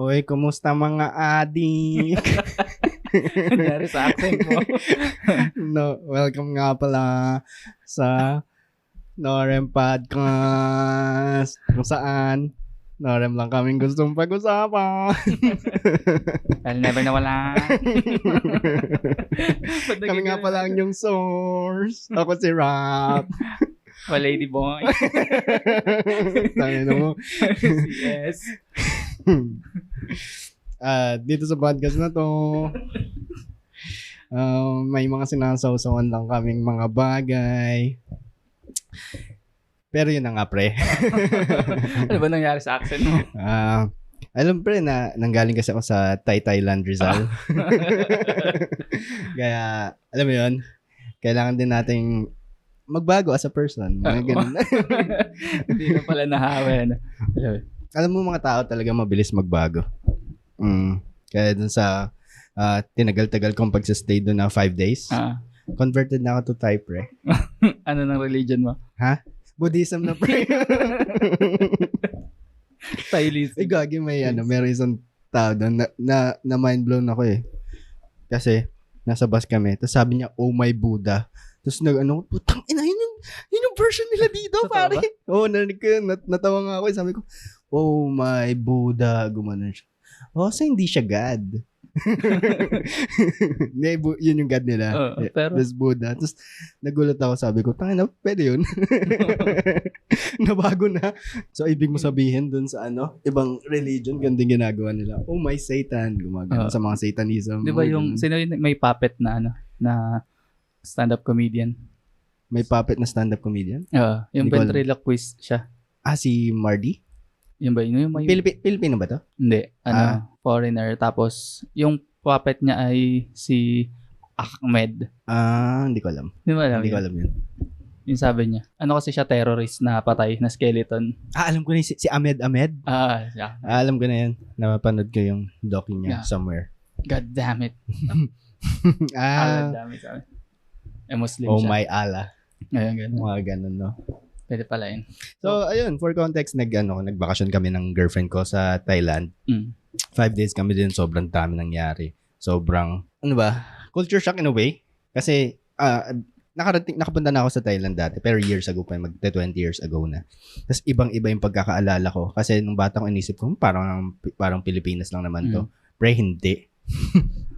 Uy, kumusta mga adik? Nangyari sa accent mo. No, welcome nga pala sa Norem Podcast. Kung saan, Norem lang kaming gustong pag-usapan. I'll never nawala. Kami nga pala ang yung source. Ako si Rap. Lady boy. Tangina mo. Yes. Dito sa podcast na to, may mga sinasawsawan lang kaming mga bagay. Pero yun na nga, pre. Ano ba nangyari sa accent mo? Alam pre na nanggaling kasi ako sa Thailand Rizal. Kaya, alam mo yun, kailangan din nating magbago as a person. Mga ganun. Hindi na pala nahawi. Alam mo mga tao talaga mabilis magbago. Kaya dun sa tinagal-tagal kong pagsastay doon na 5 days, converted na ako to Thai, pre. Ano ng religion mo? Ha? Buddhism na, pre. Thailism. Gagi meron isang tao doon na mind blown ako eh. Kasi nasa bus kami, tapos sabi niya, "Oh my Buddha." Tapos putang ina, yun yung version nila dito, pare. Oo, narinig ko yun. Natawa nga ako. Sabi ko, "Oh my Buddha." Gumanon siya. So hindi siya God. Yun yung God nila. Pero Tapos Buddha. Tapos nagulat ako, sabi ko, tangina, pwede yun. Nabago na. So ibig mo sabihin dun sa ibang religion, gandang ginagawa nila. Oh my Satan. Gumagano sa mga Satanism. Di ba sino yung may puppet na na stand-up comedian? May puppet na stand-up comedian? Yung ventriloquist siya. Si Mardy? Yun ba? Yung Pilipino ba to? Hindi. Foreigner. Tapos, yung puppet niya ay si Ahmed. Hindi ko alam. Hindi ko alam yun. Yung sabi niya. Ano kasi siya, terrorist na patay, na skeleton. Alam ko na si Ahmed. Yeah. Alam ko na yan. Napapanood ko yung docu niya somewhere. God damn it. God damn it. Muslim oh siya. My Allah. Ganun. Mga ganun, no? Pwede pala yun. So, ayun, for context, nagbakasyon kami ng girlfriend ko sa Thailand. 5 days kami din, sobrang dami nangyari. Sobrang, culture shock in a way. Kasi, nakapunta na ako sa Thailand dati, pero years ago pa, 20 years ago na. Tapos, ibang-iba yung pagkakaalala ko. Kasi, nung bata ko, inisip ko, parang Pilipinas lang naman to. Pre, hindi.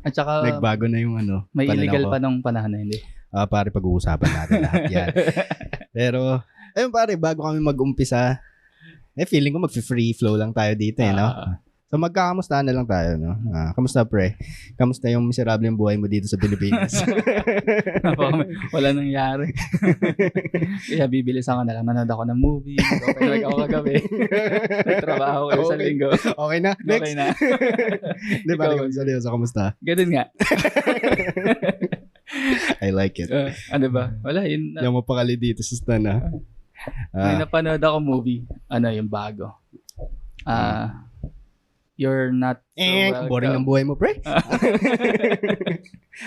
At saka, nagbago na yung may illegal pa nung panahon na hindi. Pare, pag-uusapan natin lahat yan. Pero, ayun pare, bago kami mag-umpisa, feeling ko mag-free flow lang tayo dito, no? So, magkakamustahan na lang tayo, no? Kamusta, pre? Kamusta yung miserable yung buhay mo dito sa Pilipinas? Wala nangyari. Kaya bibilis ako na lang. Manood ako ng movie. Okay ako kagabi. Nagtrabaho kayo sa linggo. Okay na? Next? Okay na. Di ba, kamusta? Ganun nga. I like it. Ano ba? Wala, yun. Yung mapakali dito sa stan, May napanood ako movie. Yung bago. You're Not So Welcome. Boring ang buhay mo, pre.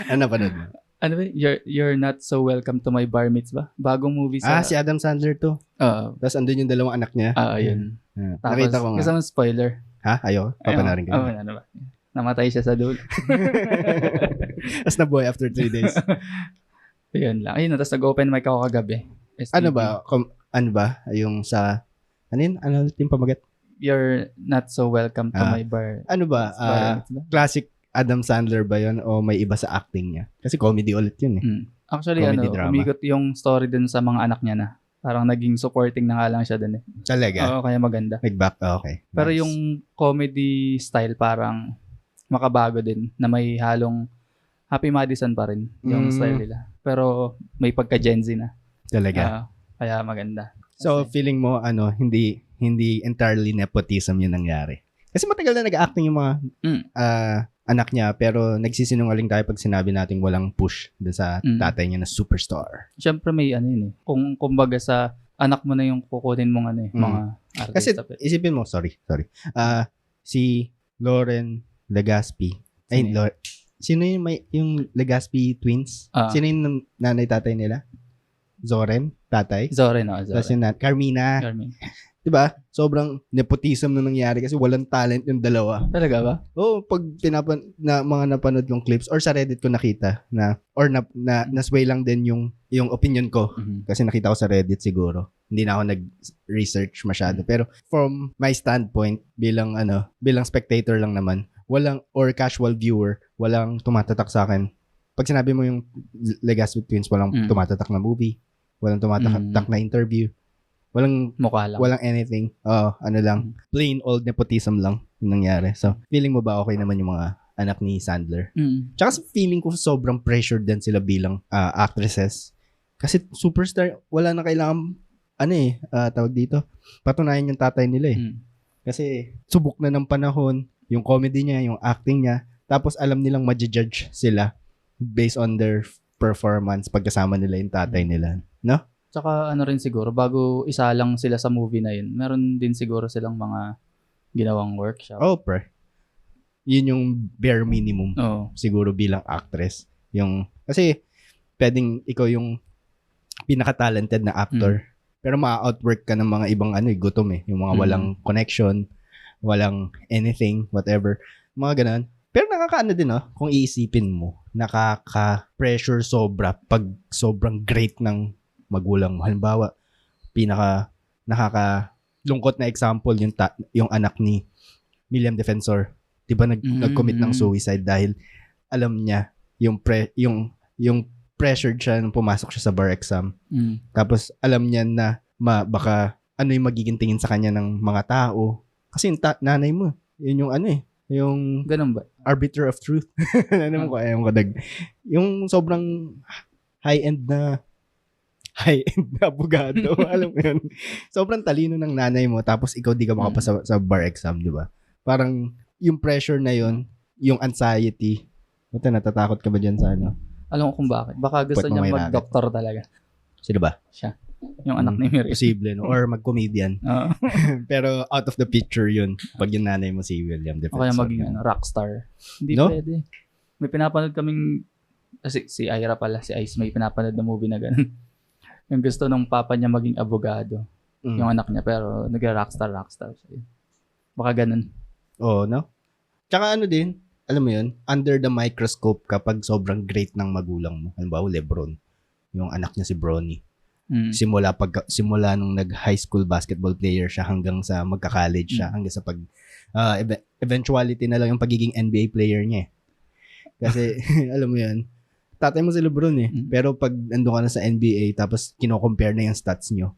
Ano napanood mo? Ano ba? You're Not So Welcome to My Bar Mitzvah. Bagong movie sa... Si Adam Sandler to. Tapos andun yung dalawang anak niya. Yun. Tapos, nakita ko nga. Gusto mo spoiler? Ayaw? Papanarin ka. Ano ba? Namatay siya sa dulo. Tapos nabuhay after 3 days. Yun lang. Ayun, tapos nag-open mic ako kagabi. STP. Ano ba? Yung sa... Ano yun? Ano yung pamagat? You're Not So Welcome to My Bar. Ano ba? Classic Adam Sandler ba yun? O may iba sa acting niya? Kasi comedy ulit yun eh. Actually, umikot yung story dun sa mga anak niya na. Parang naging supporting na nga lang siya dun eh. Talaga? Oo, kaya maganda. Nag-back, okay. Pero yung comedy style parang makabago din na may halong Happy Madison pa rin yung style nila. Pero may pagka Gen Z na. Talaga? Kaya maganda. So, feeling mo, hindi entirely nepotism yung nangyari. Kasi matagal na nag-acting yung mga anak niya, pero nagsisinungaling tayo pag sinabi natin walang push dun sa tatay niya na superstar. Siyempre may yun eh. Kung kumbaga sa anak mo na yung kukunin mong mga artista. Kasi isipin mo, sorry. Si Lauren Legaspi. Sino yung Legaspi twins? Sino yung nanay tatay nila? Zoren? Tatay? Zoren. Tapos yung Carmina. Diba? Sobrang nepotism na nangyari kasi walang talent yung dalawa. Talaga ba? Oo, pag mga napanood kong clips or sa Reddit ko nakita na nasway lang din yung opinion ko kasi nakita ko sa Reddit siguro. Hindi na ako nag-research masyado. Pero from my standpoint bilang spectator lang naman, or casual viewer, walang tumatatak sa akin. Pag sinabi mo yung Legacy of Twins, walang tumatatak na movie, walang tumatatak na interview. Walang mukha lang. Walang anything. Plain old nepotism lang yung nangyari. So, feeling mo ba okay naman yung mga anak ni Sandler? Tsaka feeling ko sobrang pressured din sila bilang actresses. Kasi superstar, wala na kailangan, tawag dito, patunayan yung tatay nila eh. Kasi subok na ng panahon, yung comedy niya, yung acting niya, tapos alam nilang ma-judge sila based on their performance pagkasama nila yung tatay nila. No? Tsaka rin siguro, bago isa lang sila sa movie na yun, meron din siguro silang mga ginawang workshop. Oh, pre. Yun yung bare minimum. Siguro bilang actress. Kasi, pwedeng ikaw yung pinaka-talented na actor. Pero ma-outwork ka ng mga ibang gutom eh. Yung mga walang connection, walang anything, whatever. Mga ganun. Pero nakakaano din kung iisipin mo, nakaka-pressure sobra pag sobrang great ng magulang mo. Halimbawa, nakakalungkot na example yung anak ni William Defensor. 'Di ba nag-commit ng suicide dahil alam niya yung pressured siya nung pumasok siya sa bar exam. Tapos alam niya na baka yung magiging tingin sa kanya ng mga tao. Kasi yung nanay mo, yun yung yung ganun ba? Arbiter of truth. Yung sobrang high-end na abogado. Alam mo yun. Sobrang talino ng nanay mo tapos ikaw di ka makapasa sa bar exam, di ba? Parang yung pressure na yun, yung anxiety. Natatakot ka ba dyan sa Alam ko kung bakit. Baka gusto niya mag-doctor talaga. Sino ba? Siya. Yung anak ni Miriam. Posible, no? Or mag-comedian. Pero out of the picture yun pag yung nanay mo si William Defensor. O kaya maging rockstar. Hindi pwede. May pinapanood kaming si Ira pala, si Ice, may pinapanood na movie na ganun. Yung gusto ng papa niya maging abogado. Yung anak niya, pero nag-rockstar siya. Baka ganun. Oo, no? Tsaka din, alam mo yun, under the microscope kapag sobrang great ng magulang mo. Halimbawa, Lebron. Yung anak niya si Bronny. Simula nung nag-high school basketball player siya hanggang sa magka-college siya, hanggang sa eventuality na lang yung pagiging NBA player niya. Kasi, alam mo yun, tatay mo si Lebron eh. Pero pag nandun ka na sa NBA, tapos kino-compare na yung stats nyo.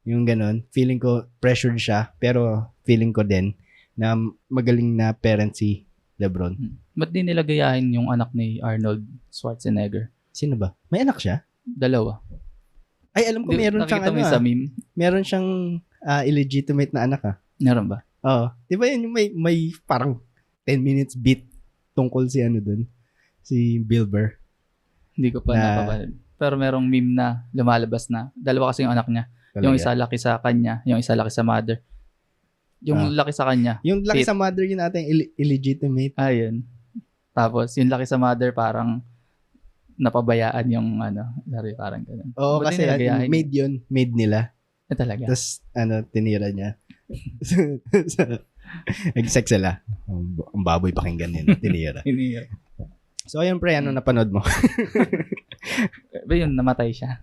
Yung ganun, feeling ko pressured siya, pero feeling ko din na magaling na parent si Lebron. Ba't di nila gayahin yung anak ni Arnold Schwarzenegger? Sino ba? May anak siya? 2. Ay, alam ko meron siyang sa meme? Meron siyang illegitimate na anak Meron ba? Oo. Di ba yun yung may parang 10 minutes beat tungkol si dun? Si Bill Burr. Hindi ko pa napapanood. Pero merong meme na lumalabas na. 2 kasi yung anak niya. Talaga? Yung isa laki sa kanya, yung isa laki sa mother. Yung laki sa kanya. Yung laki sa mother yun natin illegitimate. Ayun. Tapos yung laki sa mother parang napabayaan yung parang ganun. Oo, kasi made yun. Made nila. Talaga. Tapos tinira niya. Nag-sex sila. Ang baboy pakinggan nila. Tinira. So, ayun pre, napanood mo? Ba yun, namatay siya.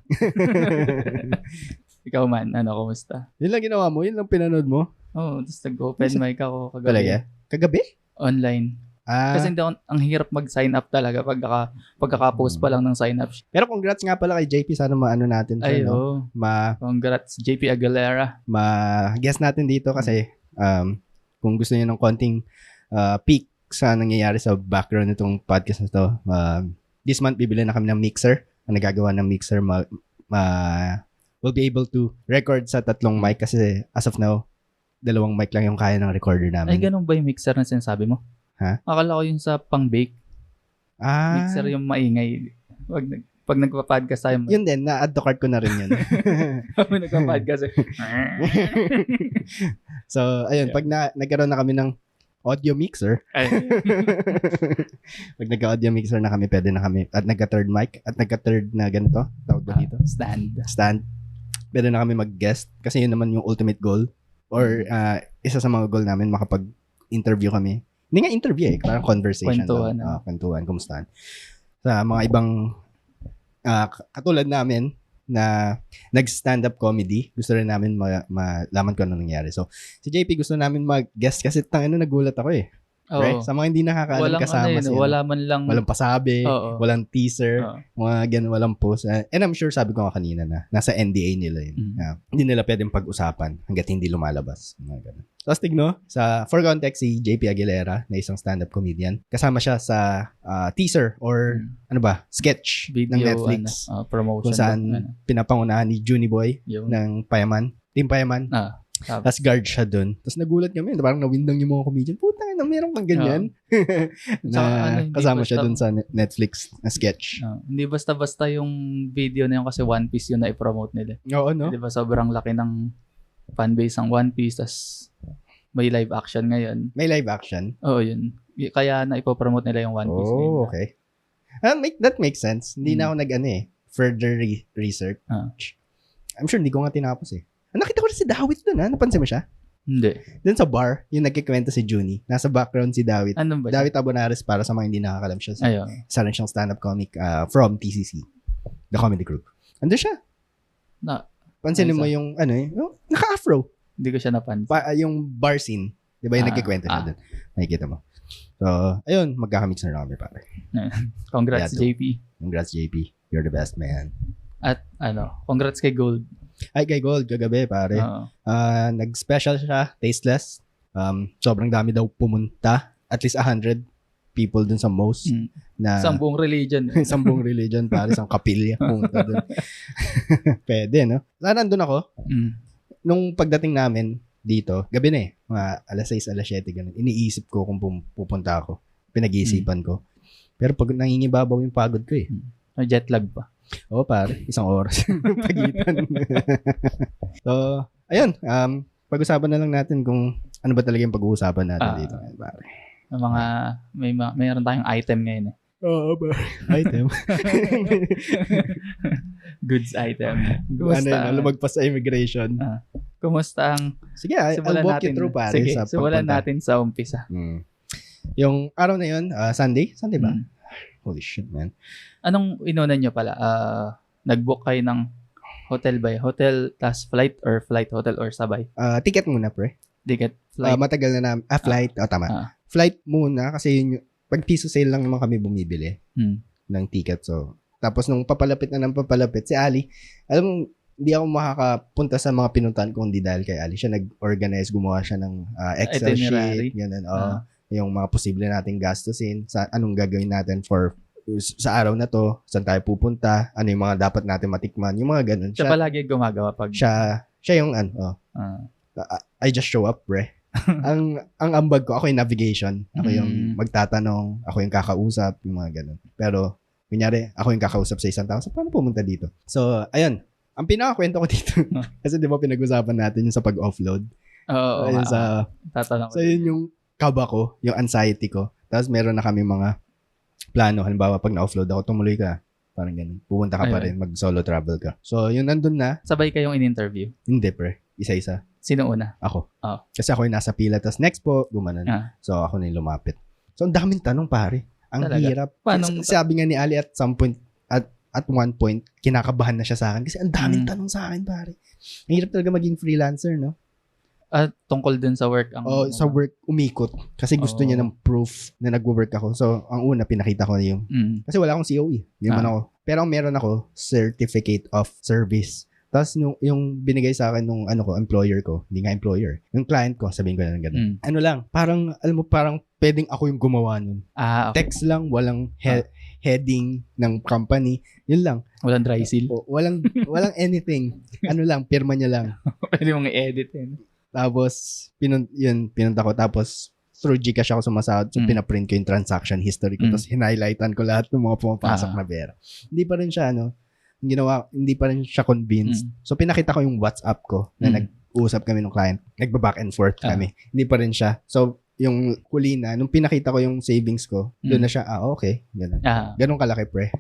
Ikaw man, kumusta? Yun lang ginawa mo? Yun lang pinanood mo? Oo, tapos nag-open mic ako kagabi. Talaga? Kagabi? Online. Kasi ang hirap mag-sign up talaga pagkaka-post pa lang ng sign up. Pero congrats nga pala kay JP. Sana maano natin siya. Congrats JP Aguilera. Ma-guess natin dito kasi kung gusto niyo ng konting peek sa nangyayari sa background nitong podcast na to, this month bibili na kami ng mixer. Ang nagagawa ng mixer, we'll be able to record sa 3 mic kasi as of now, 2 mic lang yung kaya ng recorder namin. Ay, ganun ba yung mixer na sinasabi mo? Ha? Akala ko yung sa pang-bake. Mixer yung maingay. Pag nagpa-podcast tayo. Yun din, na-add to cart ko na rin yun. Pag nagpa-podcast. So, ayun, pag nagkaroon na kami ng audio mixer, pag nagka-audio mixer na kami, pwede na kami, at nagka-third mic, at nagka-third na ganito, tawag ba dito? Stand. Pwede na kami mag-guest, kasi yun naman yung ultimate goal Or isa sa mga goal namin, makapag-interview kami. Hindi nga interview parang conversation. Kwentuhan, kumustahan. Sa mga ibang katulad namin na nag-stand-up comedy, gusto rin namin malaman kung ano nangyari. So, si JP gusto namin mag-guest kasi nagulat ako Right? Sa mga hindi nakakaalam kasama siya. Walang pasabi, walang teaser, mga ganun, walang post. And I'm sure sabi ko nga kanina na nasa NDA nila yun. Hindi nila pwedeng pag-usapan hanggat hindi lumalabas. Mga ganun. Tapos tigno, for context, si JP Aguilera na isang stand-up comedian. Kasama siya sa teaser or sketch video, ng Netflix. Promotion. Kung saan pinapangunahan ni Junie Boy ng Payaman. Team Payaman. Tapos guard siya dun. Tapos nagulat kami. Parang nawindang yung mga comedian. Puta na, meron pang ganyan. Na kasama siya dun sa Netflix na sketch. Hindi basta-basta yung video na yun kasi One Piece yun na i-promote nila. Oo, no? Di ba sobrang laki ng fanbase ng One Piece. Tapos may live action ngayon. May live action? Oo, yun. Kaya na ipopromote nila yung One Piece. Oh, okay. That makes sense. Hindi na ako further research. I'm sure hindi ko nga tinapos Nakita ko rin si Dawit doon, napansin mo siya? Hindi. Doon sa bar, yung nagkikwento si Junie. Nasa background si Dawit. Ano ba? Dawit Abonares, para sa mga hindi nakakalam siya. Isa rin siyang stand-up comic from TCC. The Comedy Group. Andun siya. Pansinin mo yung, naka-afro. Hindi ko siya napansin. Yung bar scene. Di ba yung nagkikwento siya doon? Makikita mo. So, ayun, magkakamix na kami, pare. Congrats, JP. Congrats, JP. You're the best, man. At, congrats kay Gold. Ay, kay Gold, kagabi, pare. Nag-special siya, tasteless. Sobrang dami daw pumunta. At least 100 people dun sa most. Isang buong religion. Isang buong religion, pare. Isang kapilya pumunta dun. Pwede, no? Nandun ako. Nung pagdating namin dito, gabi na mga alas 6, alas 7, ganun. Iniisip ko kung pupunta ako. Pinag-iisipan ko. Pero pag nangingibabaw yung pagod ko Jet lag pa. Oo, pare. Isang oras. Pagitan. So, ayun. Pag-usapan na lang natin kung ano ba talaga yung pag-uusapan natin dito. Pare. Mayroon tayong item ngayon Oo, ba? Item? Goods item. Kumusta? Lumagpas sa immigration. Kumusta ang... Sige, I'll walk you through, pare. Sige, simulan natin sa umpisa. Yung araw na yun, Sunday? Sunday ba? Holy shit, man. Anong inunan nyo pala? Nag-book kayo ng hotel by hotel, tas flight or flight hotel or sabay? Ticket muna, pre. Ticket, flight? Matagal na namin. Flight. Tama. Flight muna kasi yun, pag piso sale lang naman kami bumibili ng ticket. So, tapos nung papalapit si Ali, alam mo, hindi ako makakapunta sa mga pinuntahan kung hindi dahil kay Ali. Siya nag-organize, gumawa siya ng Excel sheet. Ganun, yung mga posible nating gastusin, sa anong gagawin natin sa araw na to, saan tayo pupunta, ano yung mga dapat natin matikman, yung mga ganun. Siya palagi gumagawa pag... Siya yung I just show up, bre. ang ambag ko, ako yung navigation. Ako yung magtatanong, ako yung kakausap, yung mga ganun. Pero, kunyari, ako yung kakausap sa isang tao, so paano pumunta dito? So, ayun. Ang pinakakwento ko dito, kasi di ba pinag-usapan natin yung sa pag-offload? Oo. Tatanong. So, yun yung kaba ko, yung anxiety ko. Tapos meron na kami mga plano. Halimbawa, pag na-offload ako, tumuloy ka. Parang ganun. Pupunta ka pa rin, mag-solo travel ka. So, yun nandun na. Sabay kayong in-interview? Hindi, pre. Isa-isa. Sino una? Ako. Kasi ako yung nasa pila. Tapos next po, gumanon. So, ako na yung lumapit. So, ang daming tanong, pare. Ang hirap. Sabi nga ni Ali at some point, at one point, kinakabahan na siya sa akin. Kasi ang daming tanong sa akin, pare. Ang hirap talaga maging freelancer, no? Tungkol din sa work? Sa work, umikot. Kasi gusto niya ng proof na nag-work ako. So, ang una, pinakita ko na yung... Kasi wala akong COE. Hindi man ako. Pero ang meron ako, Certificate of Service. Tapos, yung binigay sa akin nung employer ko, hindi nga employer, yung client ko, sabihin ko na ng ganun. Ano lang, parang, alam mo, parang pwedeng ako yung gumawa nun. Okay. Text lang, walang heading ng company. Yun lang. Walang dry seal? Walang anything. Ano lang, pirma niya lang. Pwede mong i-edit Tapos, pinunta ko. Tapos, through Gcash ako sumasahod. So, pinaprint ko yung transaction history ko. Tapos, hinighlightan ko lahat ng mga pumapasok na pera. Hindi pa rin siya, hindi pa rin siya convinced. So, pinakita ko yung WhatsApp ko na nag-uusap kami ng client. Nagba-back and forth kami. Hindi pa rin siya. So, yung huli na, nung pinakita ko yung savings ko, doon na siya, okay. Ganun. Ganun kalaki, pre.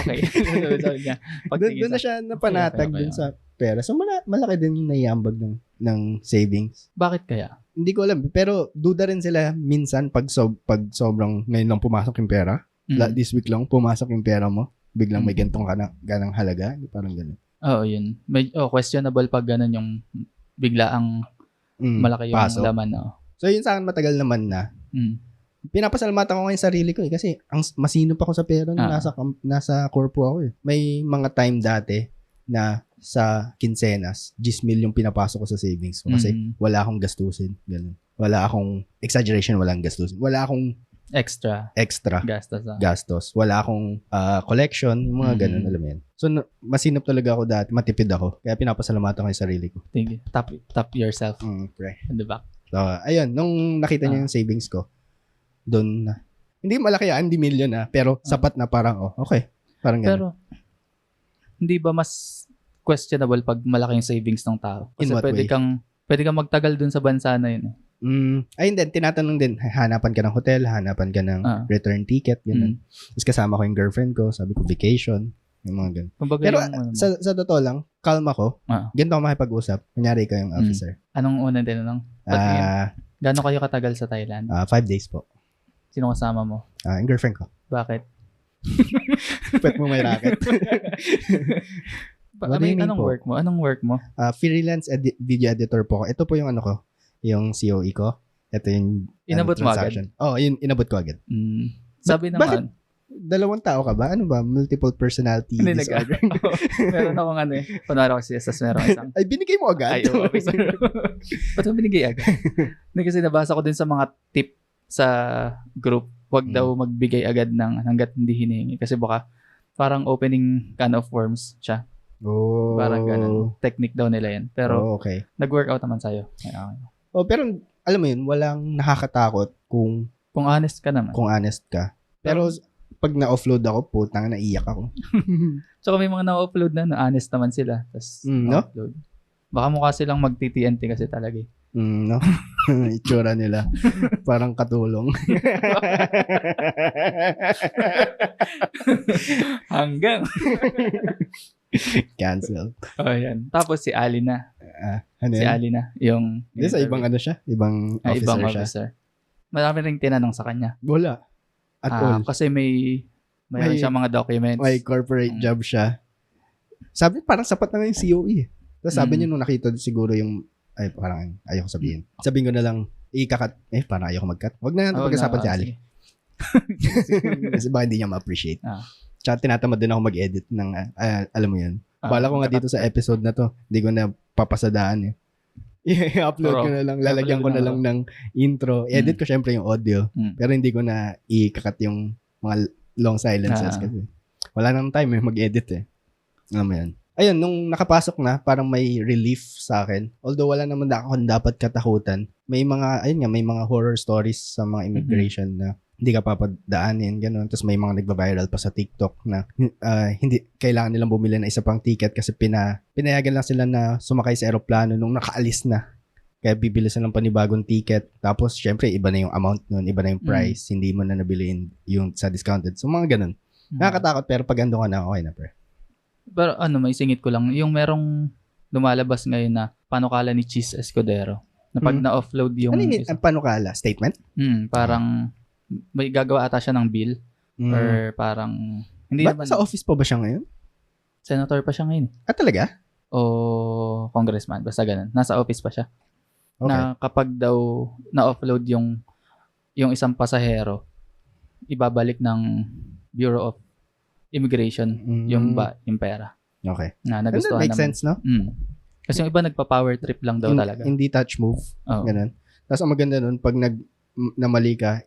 Okay. Doon na siya napanatag dun sa pera. So, malaki din yung naiambag ng savings. Bakit kaya? Hindi ko alam. Pero, duda rin sila minsan pag sobrang ngayon lang pumasok yung pera. This week lang, pumasok yung pera mo. Biglang may gantong ganang halaga. Parang ganun. Oo, yun. Questionable pag ganun yung bigla ang malaki yung pasok. laman. So, yun sa akin matagal naman na. Pinapasalamatan ko ngayon sarili ko kasi masino pa ako sa pera nung nasa corpo ako eh. May mga time dati na sa quincenas, 10,000 yung pinapasok ko sa savings ko kasi wala akong gastusin. Ganun. Wala akong, exaggeration, walang gastusin. Wala akong extra gastos. Wala akong collection, yung mga ganun, alam mo yan. So, masinop talaga ako dati, matipid ako. Kaya pinapasalamatan ko yung sarili ko. Thank you. Tap yourself. Pre. In the back. So, ayun, nung nakita niya yung savings ko, doon na. Hindi malaki yan, hindi million pero sapat na parang, okay. Parang ganun. Pero, hindi ba mas questionable pag malaki yung savings ng tao? Kasi pwede kang magtagal dun sa bansa na yun. Ayun din, tinatanong din, hanapan ka ng hotel, hanapan ka ng return ticket, gano'n. Tapos kasama ko yung girlfriend ko, sabi ko vacation, yung mga gano'n. Pero sa totoo lang, calm ako, ganito ako makipag-usap, kunyari ka yung officer. Anong unang tinanong? Gano'n kayo katagal sa Thailand? 5 days po. Sino kasama mo? Yung girlfriend ko. Bakit? Pwet mo may racket. Anong work mo? Freelance video editor po. Ito po yung ko. Yung COE ko. Ito yung inabot mo agad? Yun, inabot ko agad. Sabi naman. Dalawang tao ka ba? Ano ba? Multiple personality disorder? Meron akong panwara ko siya, meron isang. Ay, binigay mo agad? Ay, okay. Ba't mo binigay agad? Kasi nabasa ko din sa mga tip sa group, wag daw magbigay agad ng hanggat hindi hinihingi. Kasi baka parang opening can of worms siya. Parang ganun. Technique daw nila yan. Pero okay. Nag-workout naman sa'yo. Pero alam mo yun, walang nakakatakot kung honest ka naman. Kung honest ka. Pero pag na-offload ako, putang naiyak ako. So may mga na-upload na honest naman sila. Tapos na-upload. Baka mukha silang mag-TTNT kasi talaga eh. No? Itsura nila. Parang katulong. Hanggang. Cancel. Yan. Tapos si Alina. Si Alina. Yung sa ibang siya? Ibang officer siya? Marami ring tinanong sa kanya. Wala. At all. Kasi may siya mga documents. May corporate job siya. Sabi parang sapat na yung COE. Tapos sabi niya nung nakita siguro yung parang ayoko sabihin. Sabihin ko na lang, ikakat. Parang ayoko mag-cut. Huwag na natin pag-usapan si Ali. Kasi baka hindi niya ma-appreciate. Tsaka tinatamad din ako mag-edit ng, alam mo yan. Bala ko nga dito sa episode na to, hindi ko na papasadaan I-upload ko na lang, lalagyan ko na lang ng intro. Edit ko syempre yung audio, pero hindi ko na ikakat yung mga long silences kasi wala nang time mag-edit Alam mo yan. Ayun, nung nakapasok na, parang may relief sa akin. Although wala naman ako dapat katakutan. May mga horror stories sa mga immigration na hindi ka papadaanin, gano'n. Tapos may mga nagba-viral pa sa TikTok na hindi kailangan nilang bumili ng isa pang ticket kasi pinayagan lang sila na sumakay sa eroplano nung nakaalis na. Kaya bibili sila ng panibagong ticket. Tapos, syempre, iba na yung amount nun, iba na yung price. Hindi mo na nabili yung sa discounted. So, mga ganun. Nakakatakot, pero pag ando ka na, okay na, pre. Pero may singit ko lang. Yung merong lumalabas ngayon na panukala ni Cheese Escudero. Na pag na-offload yung... Ano yung panukala? Statement? Parang may gagawa ata siya ng bill. Or parang... Hindi naman, sa office pa ba siya ngayon? Senator pa siya ngayon. Talaga? O congressman. Basta ganun. Nasa office pa siya. Okay. Na kapag daw na-offload yung isang pasahero, ibabalik ng Bureau of Immigration yung pera. Okay. Na nagustuhan makes sense, no? Kasi yung iba nagpa-power trip lang daw talaga. Hindi touch move. Ganun. Tapos ang maganda nun, pag namali ka,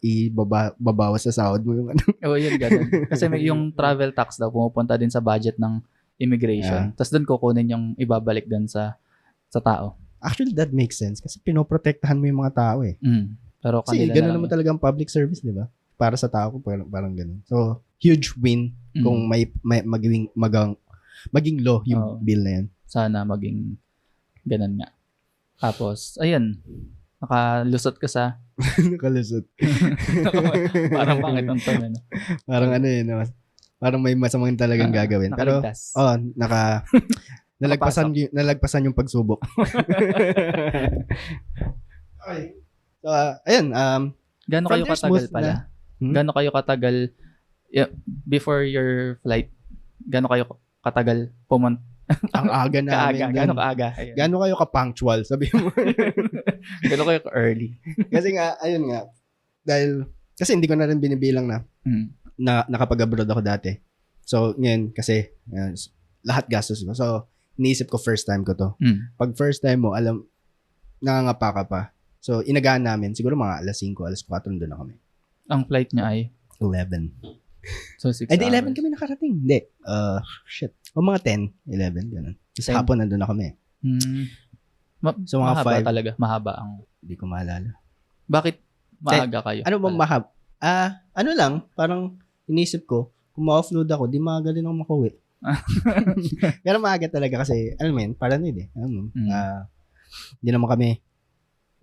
babawas sa sahod mo yung yun ganun. Kasi may yung travel tax daw pumupunta din sa budget ng immigration. Tapos doon kukunin yung ibabalik doon sa tao. Actually, that makes sense kasi pinoprotektahan mo yung mga tao Pero kasi ganun naman talaga ang public service, di ba? Para sa tao ko, parang ganun. So, huge win kung may maging law yung bill na yan. Sana maging ganun nga. Tapos, ayan. nakalusot ka sa Nakalusot. parang pangit ang tone, ano? Parang ano yun, no? Parang may masamang talagang gagawin. Pero, Nakaligtas. nalagpasan yung pagsubok. Okay. So, ayun, Gaano from kayo there, katagal smooth pala? na. Gaano kayo katagal before your flight? Gaano kayo katagal pumunta? Ang aga namin. Kaaga, gaano kaaga? Ayun. Gaano kayo ka-punctual, sabi mo. Gaano kayo ka-early? Kasi nga, ayun nga, dahil, kasi hindi ko na rin binibilang na nakapag-abroad ako dati. So, ngayon, kasi, lahat gastos mo. So, iniisip ko first time ko to. Pag first time mo, alam, nangangapa ka pa. So, inagaan namin, siguro mga alas 5, alas 4, doon na kami. Ang flight niya ay? 11. So, 6 Ay, di hours. 11 kami nakarating. Hindi. O mga 10, 11, gano'n. Tapos 10. hapon nandun na kami. So, mga mahaba 5. talaga. Mahaba ang... Hindi ko maalala. Bakit maaga kayo? Ano bang mahab? Ano lang, parang inisip ko, kung ma-offload ako, di maaga din ako makuwi. Pero maaga talaga kasi, alam mo yun, paranoid eh. Hindi naman kami,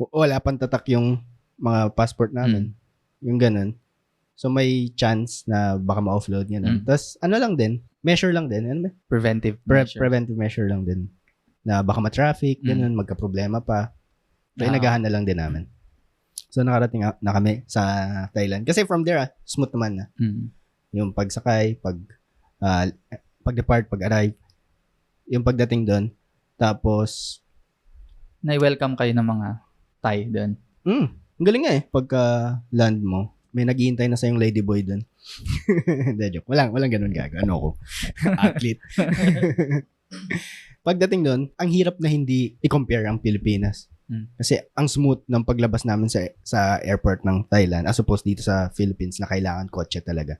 wala pang tatak yung mga passport namin. Yung ganun. So, may chance na baka ma-offload niya. Tapos, ano lang din, measure lang din. Ano ba? Preventive measure. Preventive measure lang din. Na baka ma-traffic, ganun, magka-problema pa. So, inagahan na lang din namin. So, nakarating na kami sa Thailand. Kasi from there, smooth naman na. Yung pagsakay, pag-depart, pag-arrive, yung pagdating doon. Tapos, na-welcome kayo ng mga Thai doon. Ang galing nga eh. Pagka-land mo, may naghihintay na sa yung ladyboy doon. Hindi, joke. Walang ganun gago. Ano ko? Athlete. Pagdating doon, ang hirap na hindi i-compare ang Pilipinas. Kasi ang smooth ng paglabas namin sa airport ng Thailand as opposed dito sa Philippines na kailangan kotse talaga.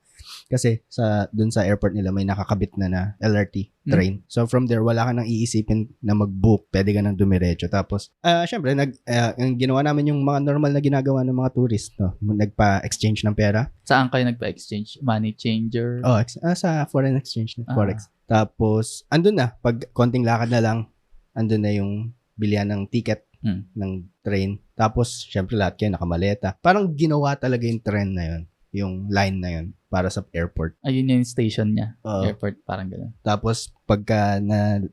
Kasi doon sa airport nila may nakakabit na LRT train. So from there, wala ka nang iisipin na mag-book. Pwede ka nang dumiretso. Tapos, syempre, ang ginawa namin yung mga normal na ginagawa ng mga tourist. No? Nagpa-exchange ng pera. Saan kayo nagpa-exchange? Money changer? Sa foreign exchange. Forex. Tapos, andun na. Pag konting lakad na lang, andun na yung bilihan ng ticket ng train. Tapos, syempre lahat kayo nakamaleta. Parang ginawa talaga yung train na yun. Yung line na yun para sa airport. Ayun yung station niya. Airport, parang gano'n. Tapos, pagka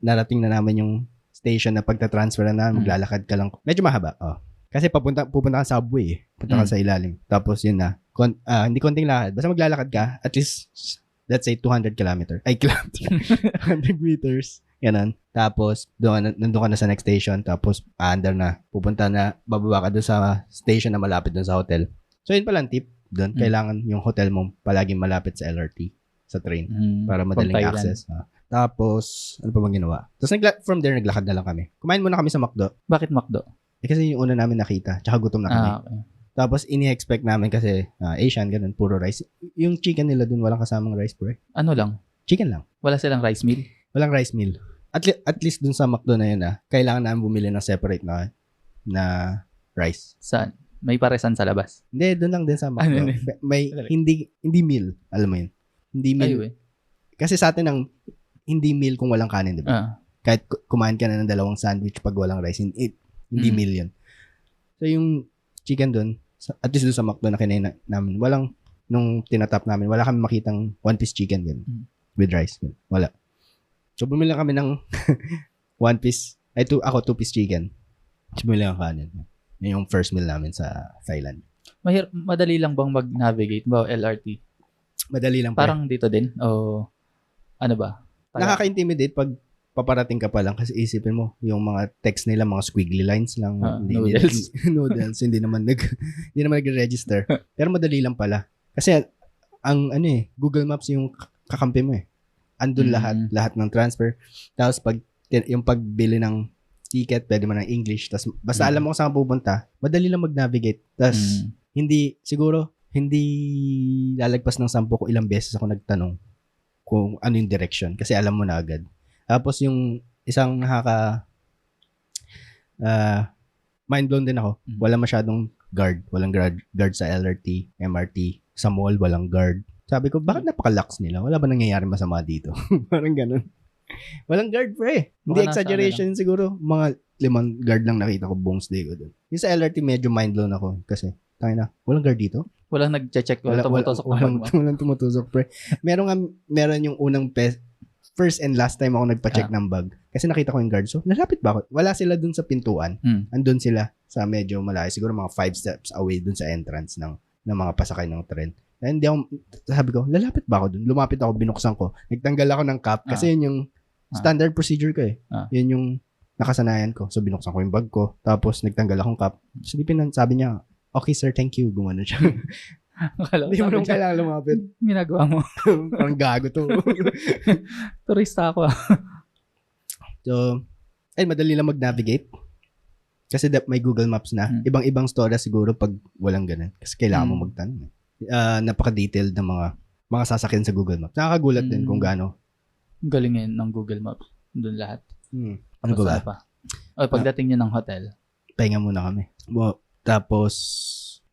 narating na namin yung station na pagta-transfer na maglalakad ka lang. Medyo mahaba. Kasi pupunta ka sa subway eh. Punta ka sa ilalim. Tapos, yun na. Hindi konting lakad. Basta maglalakad ka, at least, let's say, 200 kilometer. 100 meters. Ganun. Tapos, nandun ka na sa next station. Tapos, bababa ka doon sa station na malapit doon sa hotel. So, yun palang tip. Doon, kailangan yung hotel mo palaging malapit sa LRT, sa train, para madaling access. Tapos, ano pa bang ginawa? Tapos, from there, naglakad na lang kami. Kumain muna kami sa McDo. Bakit McDo? Kasi yung una namin nakita. Tsaka gutom na kami. Okay. Tapos, ini-expect namin kasi Asian, ganun, puro rice. Yung chicken nila doon, walang kasamang rice, bro. Ano lang? Chicken lang. Wala silang rice meal? Walang rice meal. At least dun sa McDo na yun, kailangan namin bumili ng separate na rice. Saan? May paresan sa labas? Hindi, dun lang din sa McDo. May hindi meal. Alam mo yun? Hindi meal. Kasi sa atin ang hindi meal kung walang kanin, di ba? Kahit kumain ka na ng 2 sandwich pag walang rice, hindi meal yun. So yung chicken dun, at least dun sa McDo na kinain namin, nung tinatap namin, wala kami makitang 1-piece chicken yun, with rice. Wala. So, bumili kami ng 1-piece, 2-piece chicken. So, bumili lang kanin. Yun yung first meal namin sa Thailand. Madali lang bang mag-navigate ba LRT? Madali lang. Parang dito din? O ano ba? Nakaka-intimidate pag paparating ka pa lang kasi isipin mo, yung mga text nila, mga squiggly lines lang. Noodles. Noodles. Hindi naman nag-register. Pero madali lang pala. Kasi, Google Maps yung kakampi mo eh. Andun lahat ng transfer. Tapos yung pagbili ng ticket, pwede mo ng English. Tapos basta alam mo kung saan pupunta, madali lang mag-navigate. Tapos hindi lalagpas ng 10 kung ilang beses ako nagtanong kung ano yung direction. Kasi alam mo na agad. Tapos yung isang mind blown din ako. Wala masyadong guard. Walang guard sa LRT, MRT. Sa mall, walang guard. Sabi ko, bakit napaka-lax nila? Wala ba nangyayari masama dito? Parang ganun. Walang guard, pre. Hindi exaggeration siguro. Mga limang guard lang nakita ko buong stay ko doon. Yung sa LRT, medyo mind blown ako kasi, tangina, walang guard dito? Walang nag-check, walang tumutusok ng bag mo. Walang tumutusok, pre. Meron yung unang first and last time ako nagpa-check ng bag. Kasi nakita ko yung guard. So, lalapit ba ako? Wala sila dun sa pintuan. Andun sila sa medyo malayo. Siguro mga 5 steps away dun sa entrance ng mga pasakay ng tren. And sabi ko, lalapit ba ako dun? Lumapit ako, binuksan ko. Nagtanggal ako ng cap kasi yun yung standard procedure ko eh. Yun yung nakasanayan ko. So, binuksan ko yung bag ko. Tapos, nagtanggal akong cap. So, sabi niya, okay sir, thank you. Gumano siya. Hindi mo nung kailangan lumapit. Ginagawa mo. Parang gago to. Turista ako. So, madali lang mag-navigate. Kasi may Google Maps na. Ibang-ibang storya siguro pag walang ganun. Kasi kailangan mo magtanong. Napaka-detailed ng mga sasakyan sa Google Maps. Nakakagulat din kung gaano. Galing yun ng Google Maps. Doon lahat. Ano ba? Pagdating nyo ng hotel. Pahinga muna kami. Tapos,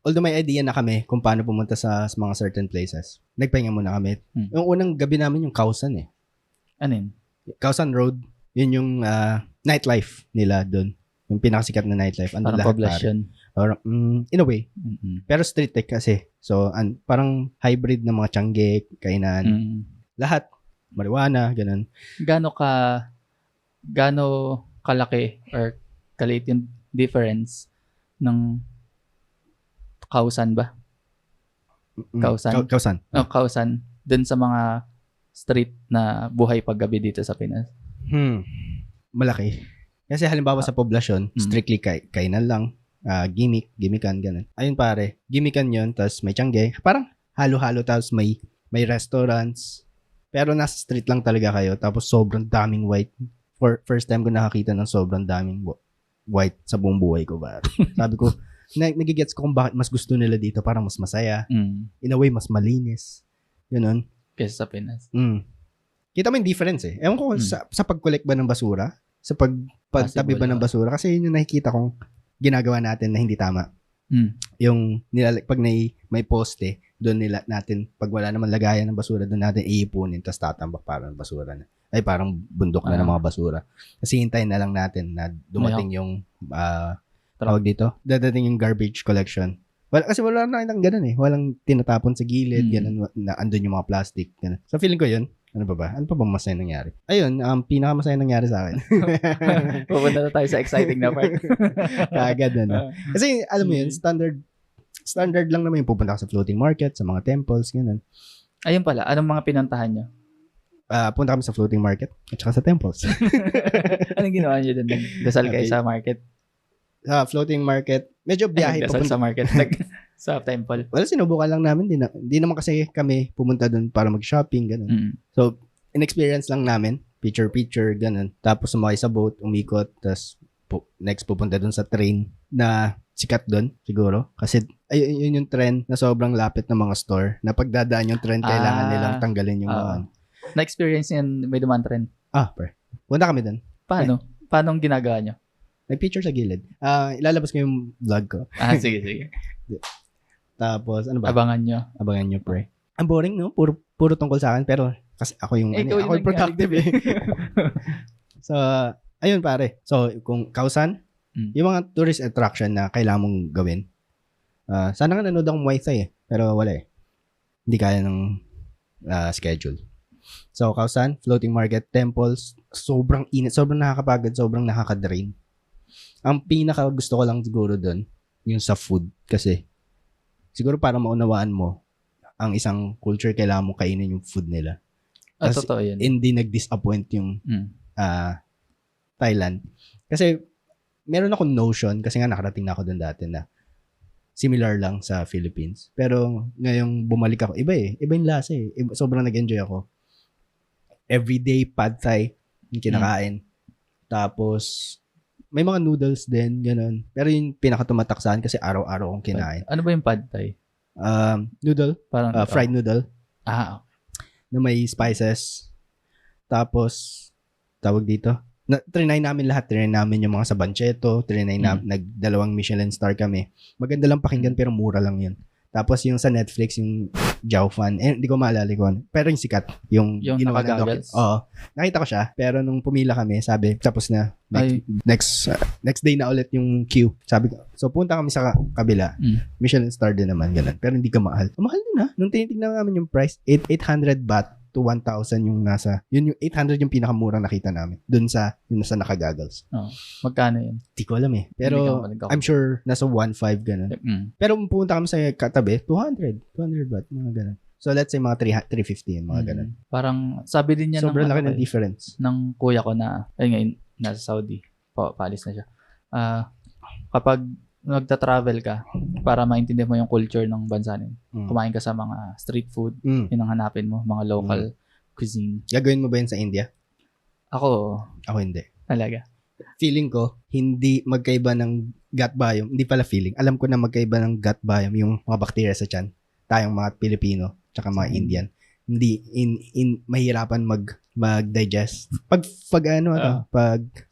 although may idea na kami kung paano pumunta sa mga certain places, nagpahinga muna kami. Yung unang gabi namin yung Kausan eh. Ano yun? Kausan Road. Yun yung nightlife nila doon. Yung pinakasikat na nightlife. Parang poblasyon. Or, in a way. Pero street tech kasi. So, parang hybrid ng mga tiyangge, kainan. Lahat. Marijuana, ganun. Gaano kalaki or kaliit yung difference ng Kausan ba? Kausan? Kausan. Kausan. Dun sa mga street na buhay paggabi dito sa Pinas. Malaki. Kasi halimbawa sa poblasyon, strictly kainan lang, gimmickan, ganun. Ayun pare, gimmickan yun, tapos may tiyangge. Parang halo-halo, tapos may restaurants. Pero nasa street lang talaga kayo, tapos sobrang daming white. First time ko nakakita ng sobrang daming white sa buong buhay ko. Sabi ko, nagigets ko kung bakit mas gusto nila dito, parang mas masaya. In a way, mas malinis. Ganun. Kesa sa Pinas. Kita mo yung difference eh. Ewan ko sa pag-collect ba ng basura, sa pagtabi ba ng basura, kasi yun yung nakikita kong ginagawa natin na hindi tama. Yung pag may poste, doon natin, pag wala naman lagayan ng basura, doon natin iipunin, tapos tatambak para ng basura na. Ay, parang bundok na ng mga basura. Kasi hintayin na lang natin na dumating yung tawag dito, dadating yung garbage collection. Kasi wala na itang ganun eh. Walang tinatapon sa gilid, ganun, na andun yung mga plastic. Ganun. So, feeling ko yun. Ano ba? Ano pa bang masaya nangyari? Ayun, pinakamasaya nangyari sa akin. Pupunta na tayo sa exciting na part. Kaagad na. Kasi, alam mo yun, standard lang naman yung pupunta ka sa floating market, sa mga temples, ganun. Ayun pala, anong mga pinuntahan nyo? Punta kami sa floating market at saka sa temples. Anong ginawa nyo dun? Dasal kayo sa market? Sa floating market, medyo biyahe papunta sa market. Sa temple. Well, sinubukan lang namin. Di naman kasi kami pumunta doon para mag-shopping, ganun. So, in-experience lang namin. Picture, ganun. Tapos sumakay sa boat, umikot. Tapos, next pupunta doon sa train na sikat doon, siguro. Kasi, yun yung trend na sobrang lapit ng mga store. Na pagdadaan yung trend, kailangan nilang tanggalin yung mga... Na-experience yan, may dumaan trend. Pre. Punta kami doon. Paano? Paano ang ginagawa nyo? Nag-picture sa gilid. Ilalabas ko yung vlog ko. Sige. Tapos, ano ba? Abangan nyo, pre. Ang boring, no? Puro tungkol sa akin, pero kasi ako yung productive eh. So, ayun pare. So, kung Kausan, yung mga tourist attraction na kailangan mong gawin. Sana nga nanood akong wifi eh, pero wala eh. Hindi kaya ng schedule. So, Kausan, floating market, temples, sobrang init, sobrang nakakapagod, sobrang nakaka-drain. Ang pinaka gusto ko lang siguro doon, yung sa food. Kasi, siguro para maunawaan mo, ang isang culture, kailangan mo kainin yung food nila. Totoo yun. Hindi nag-disappoint yung Thailand. Kasi, meron akong notion, kasi nga nakarating na ako doon dati na similar lang sa Philippines. Pero, ngayong bumalik ako, iba eh. Iba yung lasa eh. Sobrang nag-enjoy ako. Everyday pad thai yung kinakain. Tapos, may mga noodles din, ganun. Pero yung pinakatumatak saan kasi araw-araw akong kinain. Ano ba yung pad thai? Noodle. Parang fried noodle. Okay. Na may spices. Tapos, tawag dito. Trinay namin lahat. Trinay namin yung mga sa Bancheto. Trinay namin, nagdalawang Michelin star kami. Maganda lang pakinggan pero mura lang yun. Tapos yung sa Netflix, yung Jiao Fan, hindi ko maalala ko ano. Pero yung sikat, yung ginawa ng nakagaggles? Oo. Nakita ko siya, pero nung pumila kami, sabi, tapos na. Next day na ulit yung queue. Sabi ko, so punta kami sa kabila. Michelin star din naman, ganun. Pero hindi ka mahal. Mahal din Nung tinitignan namin yung price, 800 baht to 1,000 yung yun yung 800 yung pinakamurang nakita namin. Dun sa, yung nasa nakagaggles. Magkano yun? Di ko alam eh. Pero, I'm sure, nasa 1,500 ganun. Pero pumunta kami sa katabi, 200 baht, mga ganun. So, let's say mga 350 mga ganun. Parang, sabi din niya sobrang laki ng difference. Ng kuya ko na, ngayon, nasa Saudi. Paalis na siya. Kapag nagta-travel ka, para maintindihan mo yung culture ng bansa nila. Kumain ka sa mga street food, yun ang hanapin mo, mga local cuisine. Gagawin mo ba yun sa India? Ako hindi. Talaga? Feeling ko, hindi magkaiba ng gut biome. Hindi pala feeling. Alam ko na magkaiba ng gut biome yung mga bacteria sa tiyan. Tayong mga Pilipino, tsaka mga Indian. Hindi, mahirapan mag-digest. Pag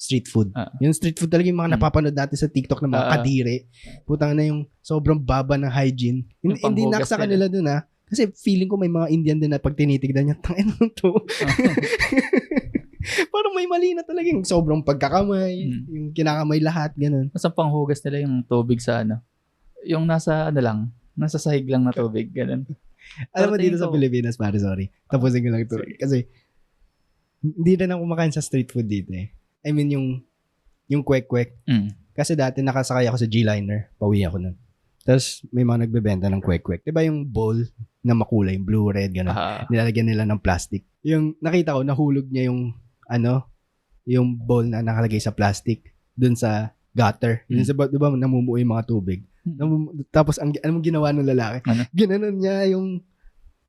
street food. Yung street food talaga yung mga napapanood natin sa TikTok ng mga kadiri. Putang na yung sobrang baba ng hygiene. Hindi naksa kanila dun Kasi feeling ko may mga Indian din na pag tinitignan niya, tangin mo to. Parang may mali na talaga yung sobrang pagkakamay, yung kinakamay lahat, ganun. Mas ang panghugas nila yung tubig sa yung nasa nasa sahig lang na tubig, ganun. Alam mo dito sa Pilipinas, pare, sorry. Tapusin ko lang ito. Kasi, hindi na ako kumakain sa street food dito eh. I mean, yung kwek-kwek. Kasi dati nakasakay ako sa G-Liner. Pauwi ako nun. Tapos, may mga nagbebenta ng kwek-kwek. Diba yung bowl na makulay, yung blue, red, gano'n. Nilalagyan nila ng plastic. Yung nakita ko, nahulog niya yung bowl na nakalagay sa plastic dun sa gutter. Dun sa, diba, namumuo yung mga tubig. Tapos anong ginawa ng lalaki? Ginanon niya yung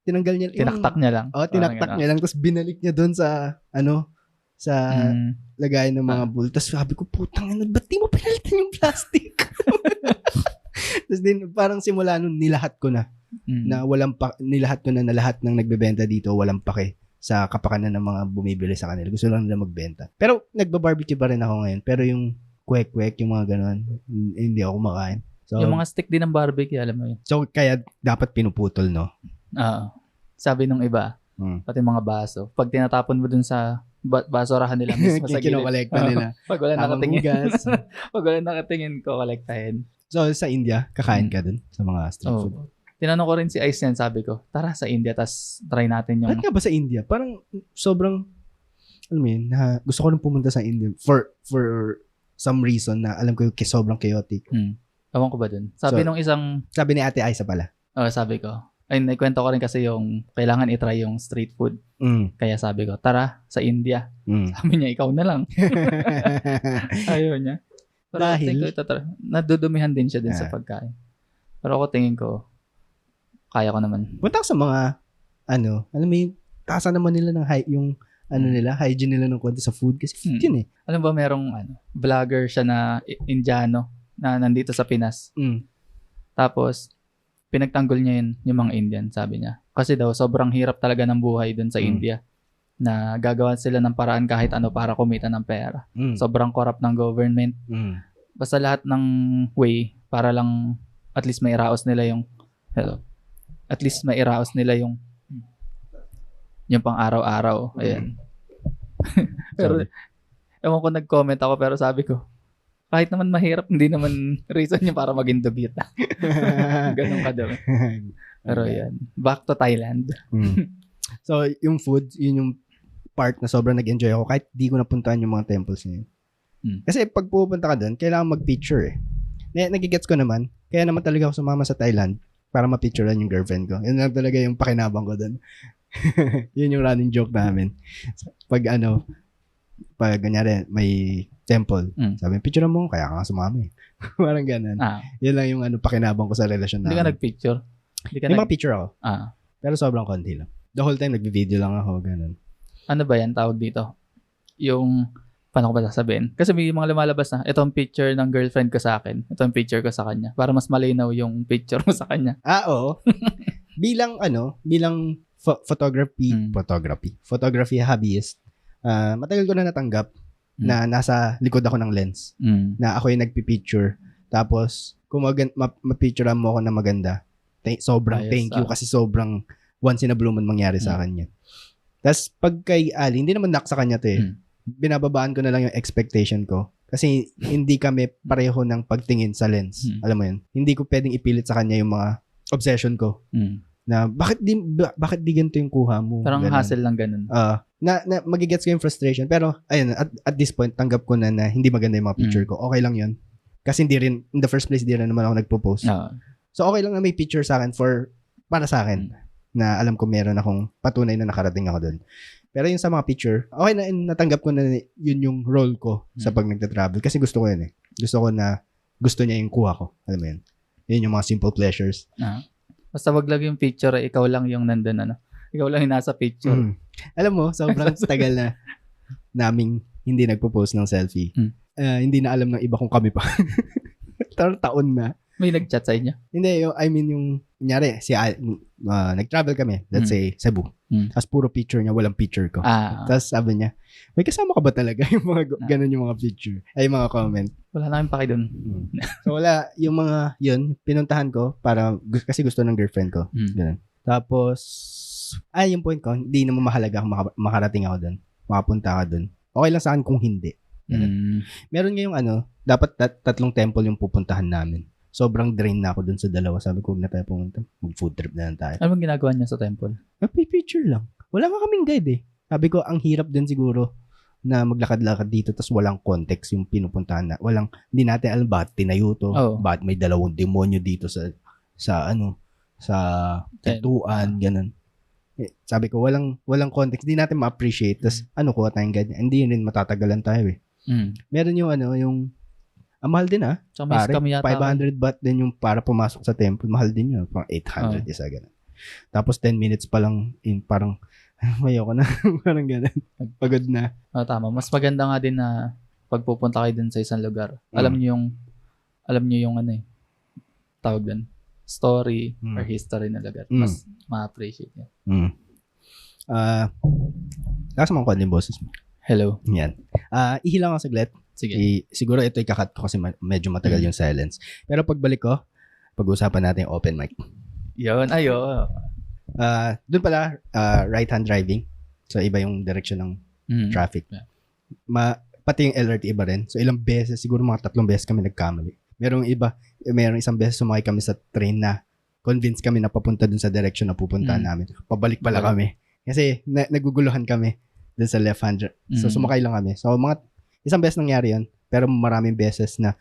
tinanggal niya tinaktak niya lang. Tinaktak niya lang tapos binalik niya doon sa sa lagay ng mga bowl. Tapos sabi ko, putang ina, ba't di mo pinalitan yung plastic? Tapos din parang simula nun nilahat ko na nilahat ko na lahat ng nagbebenta dito walang pake sa kapakanan ng mga bumibili sa kanila. Gusto lang nila magbenta. Pero nagba-barbecue pa rin ako ngayon. Pero yung kwek-kwek, yung mga ganun, hindi ako kumakain. So, yung mga stick din ng barbecue, alam mo yun. So, kaya dapat pinuputol, no? Sabi nung iba, pati mga baso, pag tinatapon mo dun sa basurahan nila mismo sa gilid. Kinokolekta nila. Pag wala nakatingin. Pag wala nakatingin, kokolektahin. So, sa India, kakain ka dun sa mga street food? Tinanong ko rin si Ice yan, sabi ko, tara sa India, tas try natin yung... Bakit nga ba sa India? Parang sobrang, alam mo yun, gusto ko nung pumunta sa India for some reason na alam ko yung sobrang chaotic. Ewan ko ba dun? Sabi nung isang... Sabi ni Ate Aiza pala. Sabi ko. Ay, naikwento ko rin kasi yung kailangan itry yung street food. Kaya sabi ko, tara, sa India. Sabi niya, ikaw na lang. Ayaw niya. Pero dahil? Nadudumihan din siya din sa pagkain. Pero ako tingin ko, kaya ko naman. Punta sa mga, alam mo yung, tasa naman nila ng hygiene nila ng konti sa food. Kasi food yun eh. Alam ba, merong vlogger siya na Indiano na nandito sa Pinas. Tapos, pinagtanggol niya yung mga Indian, sabi niya. Kasi daw, sobrang hirap talaga ng buhay dun sa India. Na gagawa sila ng paraan kahit ano para kumita ng pera. Sobrang corrupt ng government. Basta lahat ng way para lang at least mairaos nila yung pang araw-araw. Ayan. Pero, ewan ko nag-comment ako pero sabi ko, kahit naman mahirap, hindi naman reason niya para maging dugyot. Ganun ka daw. Pero yan. Back to Thailand. So, yung food, yun yung part na sobrang nag-enjoy ako kahit di ko napuntahan yung mga temples niya. Kasi pag pupunta ka doon, kailangan mag-picture eh. Nagigets ko naman. Kaya naman talaga ako sumama sa Thailand para ma-picturean yung girlfriend ko. Yun lang talaga yung pakinabang ko doon. Yun yung running joke namin. Pag ganyari, may temple. Sabi, picture mo, kaya ka nga sumama eh. Parang ganun. Yun lang yung pakinabang ko sa relasyon namin. Hindi ka nag-picture? May mga picture ako. Pero sobrang konti lang. The whole time, nagbi-video lang ako. Ganun. Ano ba yan tawag dito? Yung, paano ko ba sasabihin? Kasi may mga lumalabas na, ito ang picture ng girlfriend ko sa akin. Ito ang picture ko sa kanya. Para mas malinaw yung picture mo sa kanya. Oo. bilang photography hobbyist, matagal ko na natanggap na nasa likod ako ng lens. Na ako yung nagpipicture. Tapos, kung ma-picturean mo ako na maganda, sobrang thank you kasi sobrang once in a blue moon mangyari sa akin yan. Tapos pag kay Ali, hindi naman knock sa kanya to eh. Binababaan ko na lang yung expectation ko. Kasi hindi kami pareho ng pagtingin sa lens. Alam mo yun? Hindi ko pwedeng ipilit sa kanya yung mga obsession ko. Na bakit di ganito yung kuha mo? Parang hassle lang ganun. Na magigets ko yung frustration. Pero ayun, at this point, tanggap ko na hindi maganda yung mga picture ko. Okay lang yun. Kasi hindi rin, in the first place, di rin naman ako nagpo-post. So okay lang na may picture sa akin para sa akin. Na alam ko meron akong patunay na nakarating ako doon. Pero yung sa mga picture, okay na natanggap ko na yun yung role ko sa pag nagta-travel. Kasi gusto ko yun eh. Gusto ko na gusto niya yung kuha ko. Alam mo yun? Yun yung mga simple pleasures. Basta wag lang yung picture, ikaw lang yung nandun, ano? Ikaw lang yung nasa picture. Alam mo, sobrang tagal na naming hindi nagpo-post ng selfie. Hindi na alam ng iba kung kami pa. Taon na. May nag-chat sa inyo? Hindi, yung kunyari, nag-travel kami, let's say, Cebu. Tapos puro picture niya, walang picture ko. Tapos sabi niya, may kasama ka ba talaga? Yung mga, ganun yung mga picture. Ay, yung mga comment. Wala na kayong paki dun. So, wala. Yung mga, yun, pinuntahan ko kasi gusto ng girlfriend ko. Ganun. Tapos, yung point ko, hindi naman mahalaga kung makarating ako dun. Makapunta ka dun. Okay lang sa akin kung hindi. Meron ngayong dapat 3 temple yung pupuntahan namin. Sobrang drain na ako dun sa 2. Sabi ko, huwag na tayo pumunta. Mag-food trip na lang tayo. Ano bang ginagawa niya sa temple? Picture lang. Wala nga kaming guide eh. Sabi ko, ang hirap din siguro na maglakad-lakad dito tas walang context yung pinupuntahan na. Hindi natin alam bakit tinayo to. Bakit may 2 demonyo dito sa pintuan, ganun. Sabi ko, walang context. Hindi natin ma-appreciate. Tas kuha tayong guide. Hindi rin matatagalan tayo eh. Meron yung ang mahal din so, pare, 500 baht din yung para pumasok sa temple. Mahal din yun. Parang 800 isa ganun. Tapos 10 minutes pa lang parang ayoko na. Parang ganun. Pagod na. Tama. Mas maganda nga din na pagpupunta kayo dun sa isang lugar. Alam niyo yung tawag dun, story or history na lugar. Mas ma-appreciate niya. Lakas mo ang boses mo. Hello. Yan. Ihilang ako saglit. Sige. Siguro ito ikakat ko kasi medyo matagal yung silence. Pero pagbalik ko, pag-usapan natin yung open mic. Yun, ayo. Doon pala, right-hand driving. So, iba yung direction ng traffic. Pati yung LRT iba rin. So, ilang beses, siguro mga 3 beses kami nagkamali. Merong isang beses sumakay kami sa train na convince kami na papunta dun sa direction na pupuntahan namin. Pabalik pala kami. Kasi naguguluhan kami dun sa left-hand. So, sumakay lang kami. So, isang beses nangyari yun, pero maraming beses na,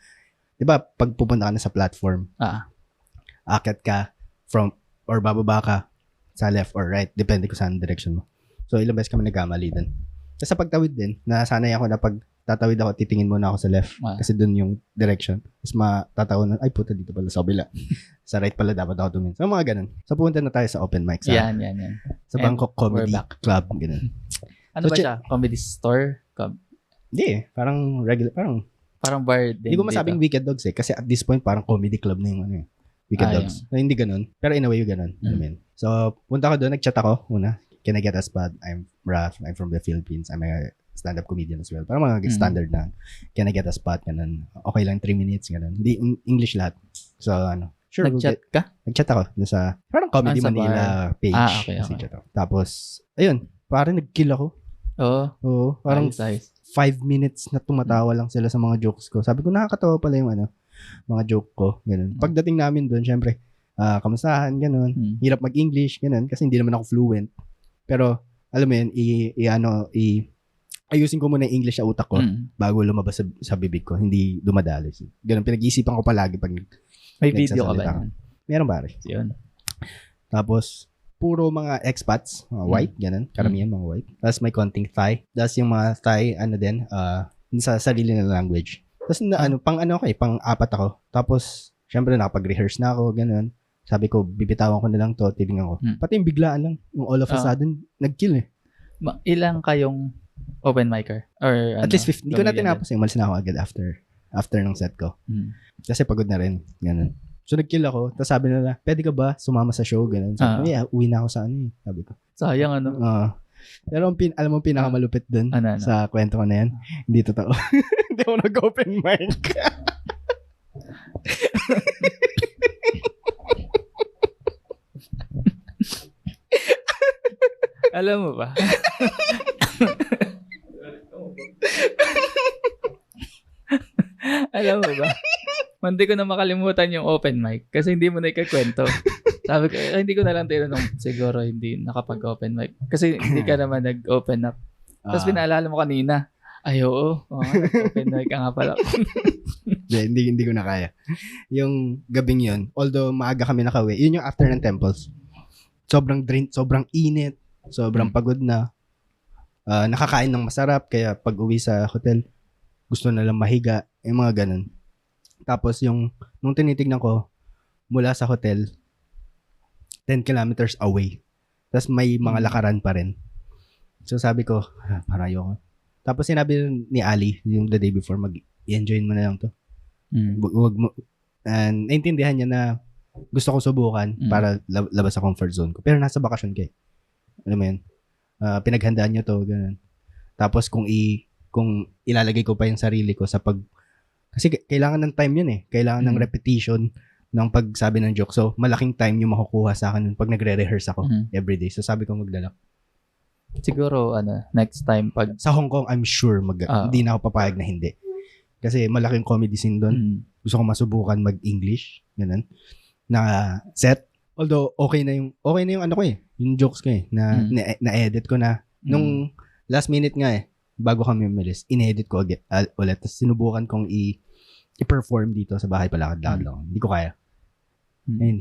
di ba, pag pupunta ka na sa platform, akit ka or bababa ka sa left or right, depende kung saan direction mo. So, ilang beses kami nagkamali dun. Tapos sa pagtawid din, nasanay ako na pag tatawid ako, titingin muna ako sa left, kasi dun yung direction. Tapos matatawid na, ay puta, dito pala sa kabila. Sa right pala dapat ako tumingin. So, mga ganun. So, pupunta na tayo sa open mic. Yan. Sa Bangkok Comedy Club, ganun. Ano ba siya? Comedy store? Hindi, parang regular, parang bar din. Hindi ko masabing Wicked Dogs eh. Kasi at this point, parang comedy club na yung Wicked Dogs. So, hindi ganun. Pero in a way, yung ganun. So, punta ko doon, nagchat ako una. Can I get a spot? I'm Raf. I'm from the Philippines. I'm a stand-up comedian as well. Parang mga standard na. Can I get a spot? Ganun. Okay lang, 3 minutes. Ganun. Hindi, English lahat. So, sure. Nagchat ka? Nagchat ako. Sa, parang Comedy Manila page. Okay. Tapos, ayun. Parang nag-kill ako. Oo. Parang 5 minutes na tumatawa lang sila sa mga jokes ko. Sabi ko, nakakatawa pala yung mga joke ko. Ganun. Pagdating namin doon, syempre, kamustahan, ganun. Hirap mag-English, ganun. Kasi hindi naman ako fluent. Pero, alam mo yun, ayusin ko muna yung English sa utak ko bago lumabas sa bibig ko. Hindi dumadali. Ganun, pinag-iisipan ko palagi pag may video ka ba? Meron pare. Yun. Tapos, puro mga expats, mga white, ganun. Karamihan mga white. Tapos may konting Thai. Tapos yung mga Thai, din, sa sarili na language. Tapos pang-4 ako. Tapos, syempre nakapag-rehearse na ako, ganun. Sabi ko, bibitawan ko na lang to, titingnan ko. Pati yung biglaan lang, yung all of a sudden, nag-kill eh. Ilang kayong open micer? Or, at least 50. Hindi ko na tinapos eh. Umalis na ako agad after ng set ko. Kasi pagod na rin. Ganun. So, nag-kill ako. Tapos sabi nila, pwede ka ba sumama sa show? Ganun. Sabi ko, uwi na ako sa sabi ko. Sayang Pero alam mo pinakamalupit dun sa kwento ko na yan? Hindi totoo. Hindi ako nag-open mic. Alam mo ba? Alam mo ba? Hindi ko na makalimutan yung open mic kasi hindi mo na ikakwento. Sabi ko, hindi ko na lang tinanong. Siguro hindi nakapag-open mic. Kasi hindi ka naman nag-open up. Tapos pinaalala mo kanina. Ay, oo. Open mic ka nga pala. hindi ko na kaya. Yung gabing yun, although maaga kami nakauwi, yun yung after ng temples. Sobrang sobrang init, sobrang pagod na. Nakakain ng masarap, kaya pag uwi sa hotel, gusto na lang mahiga, yung mga ganun. Tapos nung tinitignan ko, mula sa hotel, 10 kilometers away. Tapos may mga lakaran pa rin. So sabi ko, parang ayoko. Tapos sinabi ni Ali, yung the day before, mag-enjoy mo na lang to. Wag mo, and naintindihan niya na gusto ko subukan para labas sa comfort zone ko. Pero nasa bakasyon kayo. Alam mo yun? Pinaghandaan niyo to, ganun. Tapos kung ilalagay ko pa yung sarili ko sa kasi kailangan ng time yun eh. Kailangan ng repetition ng pagsabi ng joke. So, malaking time yung makukuha sa akin pag nagre-rehearse ako everyday. So, sabi ko magdala. Siguro, next time pag... Sa Hong Kong, I'm sure hindi na ako papayag na hindi. Kasi malaking comedy scene doon. Gusto ko masubukan mag-English. Ganun. Na set. Although, okay na yung ano ko eh. Yung jokes ko eh. Na-edit ko na. Nung last minute nga eh, bago kami umalis, in-edit ko ulit. Tapos sinubukan kong i-perform dito sa bahay palakad-lakad lang. Hindi ko kaya. And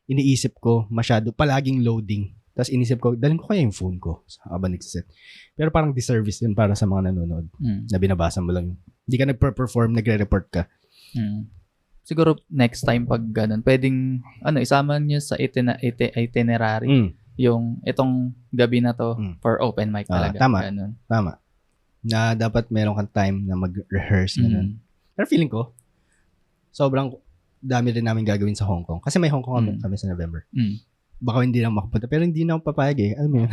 iniisip ko masyado, palaging loading. Tapos inisip ko, dalhin ko kaya yung phone ko habang nagsiset. Pero parang disservice yun para sa mga nanonood na binabasa mo lang. Hindi ka nagpe-perform, nagre-report ka. Siguro next time pag ganun, pwedeng isama niyo sa itinerary yung itong gabi na to for open mic talaga. Tama. Na dapat meron kang time na mag-rehearse. Pero feeling ko, sobrang dami rin namin gagawin sa Hong Kong. Kasi may Hong Kong kami sa November. Baka hindi na makapunta. Pero hindi na ako papayag eh. Alam mo yun?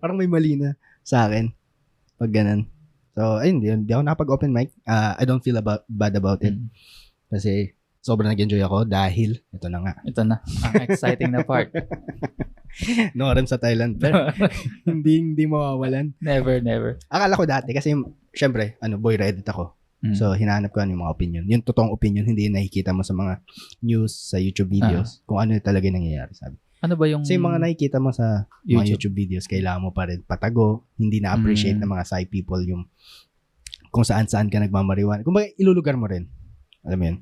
Parang may mali na sa akin. Pag ganun. So, ayun, hindi ako nakapag-open mic. I don't feel bad about it. Kasi sobrang nag-enjoy ako dahil ito na nga. Ito na. Ang exciting na part. Norem sa Thailand. Pero hindi mawawalan. Never. Akala ko dati kasi syempre, boy Reddit ako. So, hinahanap ko yung mga opinion. Yung totoong opinion, hindi yung nakikita mo sa mga news, sa YouTube videos, kung ano talaga nangyayari, sabi. Ano ba yung... Kasi yung mga nakikita mo sa mga YouTube videos, kailangan mo pa rin patago, hindi na-appreciate ng mga side people yung kung saan-saan ka nagmamariwan. Kung ilulugar mo rin. Alam mo yun?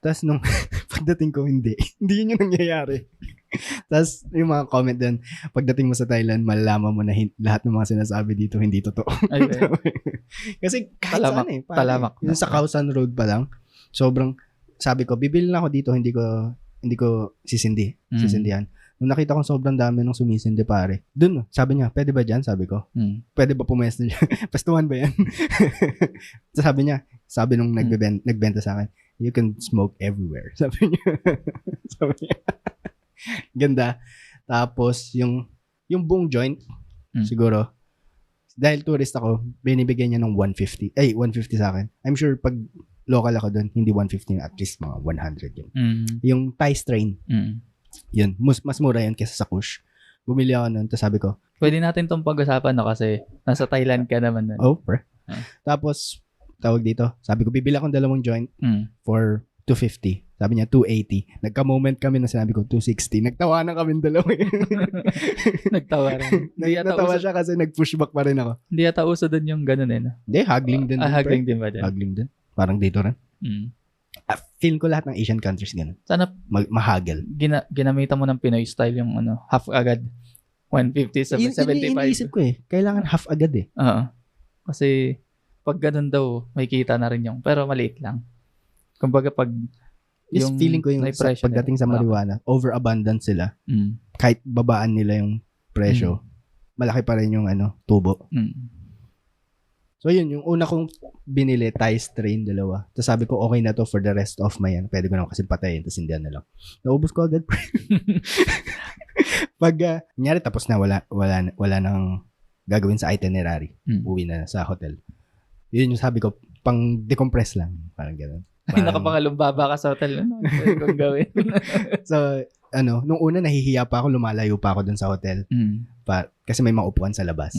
Tapos nung pagdating ko, hindi yun yung nangyayari. Tapos yung mga comment din, pagdating mo sa Thailand, malalaman mo na lahat ng mga sinasabi dito hindi totoo. Okay. Kasi kahit saan eh. Talamak. Yung sa Khao San Road pa lang, sobrang, sabi ko, bibili lang ako dito, hindi ko sisindihan. Nung nakita ko sobrang dami ng sumisindi pare. Dun, sabi niya, pwede ba dyan? Sabi ko. Pwede ba pumesto dyan? Pastuhan ba yan? sabi nung nagbenta sa akin, you can smoke everywhere. Sabi niya. Ganda. Tapos, yung buong joint, siguro, dahil tourist ako, binibigyan niya ng 150 sa akin. I'm sure pag local ako doon, hindi 150, at least mga 100 yun. Yung Thai strain, yun, mas mura yun kesa sa Kush. Bumili ako nun, tapos sabi ko, pwede natin tong pag-usapan kasi nasa Thailand ka naman nun. Oh, pre. Tapos, tawag dito, sabi ko, bibili akong 2 joint for 250. Sabi niya, 280. Nagka-moment kami na sinabi ko, 260. Nagtawanan kami dalawa. Nagtawanan. Natawa siya kasi nag-pushback pa rin ako. Hindi yata uso doon yung ganun eh. No? Hindi, haggling din. Haggling din ba din? Haggling din. Parang dito rin. Feel ko lahat ng Asian countries ganun. Sana mahagel. Ginamitan mo ng Pinoy style yung half agad. 150 sa 75. Iniisip ko eh. Kailangan half agad eh. Oo. Kasi pag ganun daw, may kita na rin yung, pero maliit lang. Kumbaga pag yung feeling ko yung pagdating sa marijuana, overabundant sila. Kahit babaan nila yung presyo, malaki pa rin yung tubo. So yun, yung una kong binili, Thai strain, 2. Tapos sabi ko, okay na to for the rest of my pwede ko na kasi patayin, tapos hindi na lang. Naubos ko agad. Pag, nangyari, tapos na wala nang gagawin sa itinerary. Uwi na sa hotel. Yun yung sabi ko, pang decompress lang. Parang gano'n. Ay, nakapangalumbaba ka sa hotel. Ano pwede kong gawin? So, nung una nahihiya pa ako, lumalayo pa ako dun sa hotel. Kasi may mga upuan sa labas.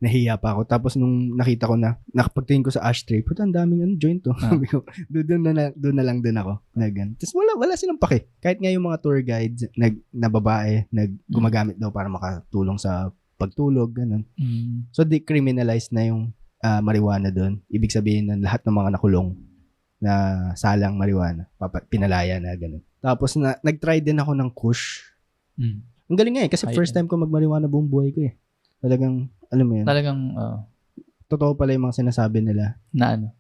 Nahihiya pa ako. Tapos nung nakita ko na, nakapagtingin ko sa ashtray, puta, ang daming joint to. Sabi ko, doon na lang din ako. Tapos wala silang pake. Kahit nga yung mga tour guides na babae, gumagamit daw para makatulong sa pagtulog, ganun. So, decriminalized na yung marijuana doon. Ibig sabihin na lahat ng mga nakulong na salang marijuana, pinalaya na, ganun. Tapos, nag-try din ako ng kush. Ang galing nga kasi first time ko mag-marijuana buong buhay ko eh. Talagang, alam mo yun. Talagang, totoo pala yung mga sinasabi nila. Na ano?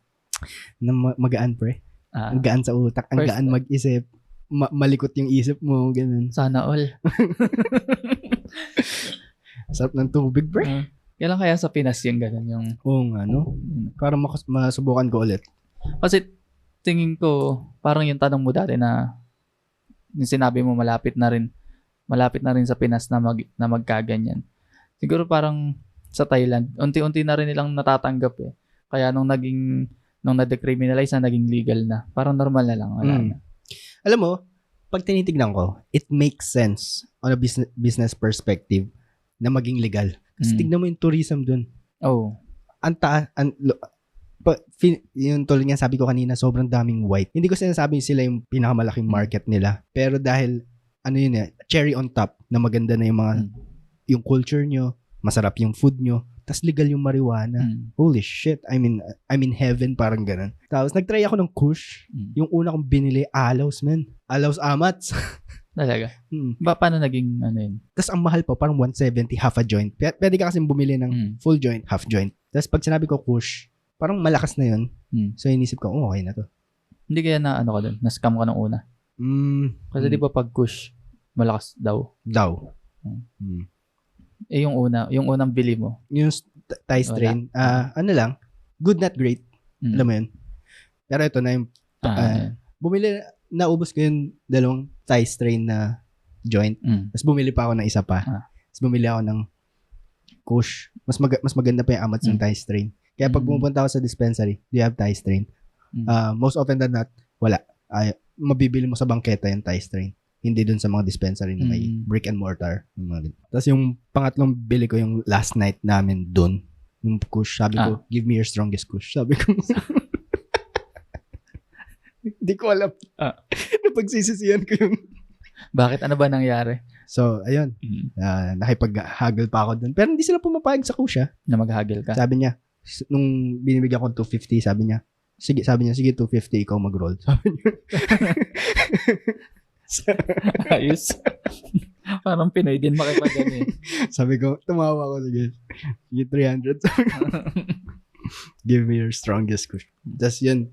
Na magaan, pre. Ang gaan sa utak. Ang gaan mag-isip. Malikot yung isip mo. Ganun. Sana all. Sarap ng tubig, pre. Kailan kaya sa Pinas yung ganun? Yung... Oo nga, no? Para masubukan ko ulit. Kasi tingin ko, parang yung tanong mo dati na yung sinabi mo malapit na rin sa Pinas na magkaganyan. Siguro parang sa Thailand, unti-unti na rin nilang natatanggap eh. Kaya nung na-decriminalize na, naging legal na. Parang normal na lang. Wala na. Alam mo, pag tinitignan ko, it makes sense on a business perspective na maging legal. Kasi tignan mo yung tourism dun. Oh. Yung tulad nga sabi ko kanina, sobrang daming white. Hindi ko sinasabing sila yung pinakamalaking market nila. Pero dahil, cherry on top, na maganda na yung mga yung culture nyo, masarap yung food nyo, tas legal yung marijuana. Holy shit, I'm in heaven, parang ganun. Tapos nagtry ako ng kush. Yung una kong binili, Alaus, man. Alaus Amats. Talaga? Paano naging yun? Tas ang mahal pa, parang 170, half a joint. Pwede ka kasi bumili ng full joint, half joint. Tas pag sinabi ko kush, parang malakas na yun. So inisip ko, okay na to. Hindi kaya na ka dun? Na-scam ka nung una? Kasi di ba pag kush, malakas daw? Yung unang bili mo? Yung Thai strain, lang, good not great. Alam mo yun? Pero ito na yung, naubos ko yung dalawang Thai strain na joint. Tapos bumili pa ako ng isa pa. Tapos bumili ako ng kush. Mas maganda pa yung amats ng Thai strain. Kaya pag pumunta ako sa dispensary, do you have Thai strain? Most often than not, wala. Mabibili mo sa bangketa yung Thai strain. Hindi dun sa mga dispensary na may brick and mortar. Tapos yung pangatlong bili ko yung last night namin dun. Yung kush. Sabi ko, give me your strongest kush. Sabi ko. Hindi ko alam. Napagsisisihan ko yung... Bakit? Ano ba nangyari? So, ayun. Nakipag-haggle pa ako dun. Pero hindi sila pumapayag sa kush, na mag-haggle ka? Sabi niya, nung binibigyan ko 250, sabi niya, sige 250, ikaw mag-roll. Sabi niya. Ayos. Parang Pinoy din makipag-ano eh. Sabi ko, tumawa ko, sige 300. Give me your strongest kush. Tapos yun,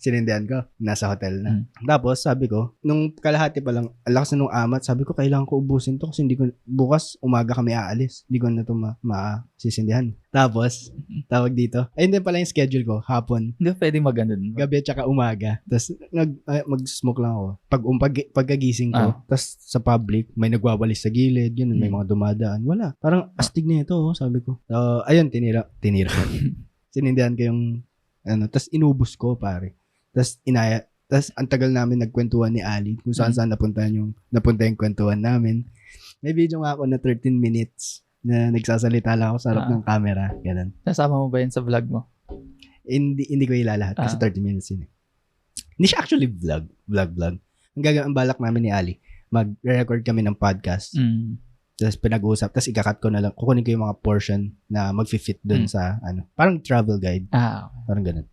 sinindihan ko, nasa hotel na. Tapos sabi ko, nung kalahati pa lang, alakas na nung amat, sabi ko, kailangan ko ubusin to kasi bukas umaga kami aalis. Hindi ko na to masisindihan. Tapos, tawag dito, ayun din pala yung schedule ko, hapon. Hindi pwede mag-ganun. Gabi at saka umaga. Tapos, mag-smoke lang ako. Pagkagising ko, tapos sa public, may nagwawalis sa gilid, yun, may mga dumadaan. Wala. Parang astig na ito, sabi ko. So, ayun, tinira. Sinindihan ko yung, tapos inubos ko, pare. Tapos, ang tagal namin nagkwentuhan ni Ali, kung saan napunta yung kwentuhan namin. May video nga ako na 13 minutes na nagsasalita lang ako sa harap ng camera. Ganun. Nasama mo ba yun sa vlog mo? Hindi ko ilalahat kasi 30 minutes yun eh. Hindi siya actually vlog. Ang balak namin ni Ali, mag-record kami ng podcast. Tapos pinag-uusap, tapos ikakat ko na lang, kukunin ko yung mga portion na mag-fit dun sa, parang travel guide. Okay. Parang ganun.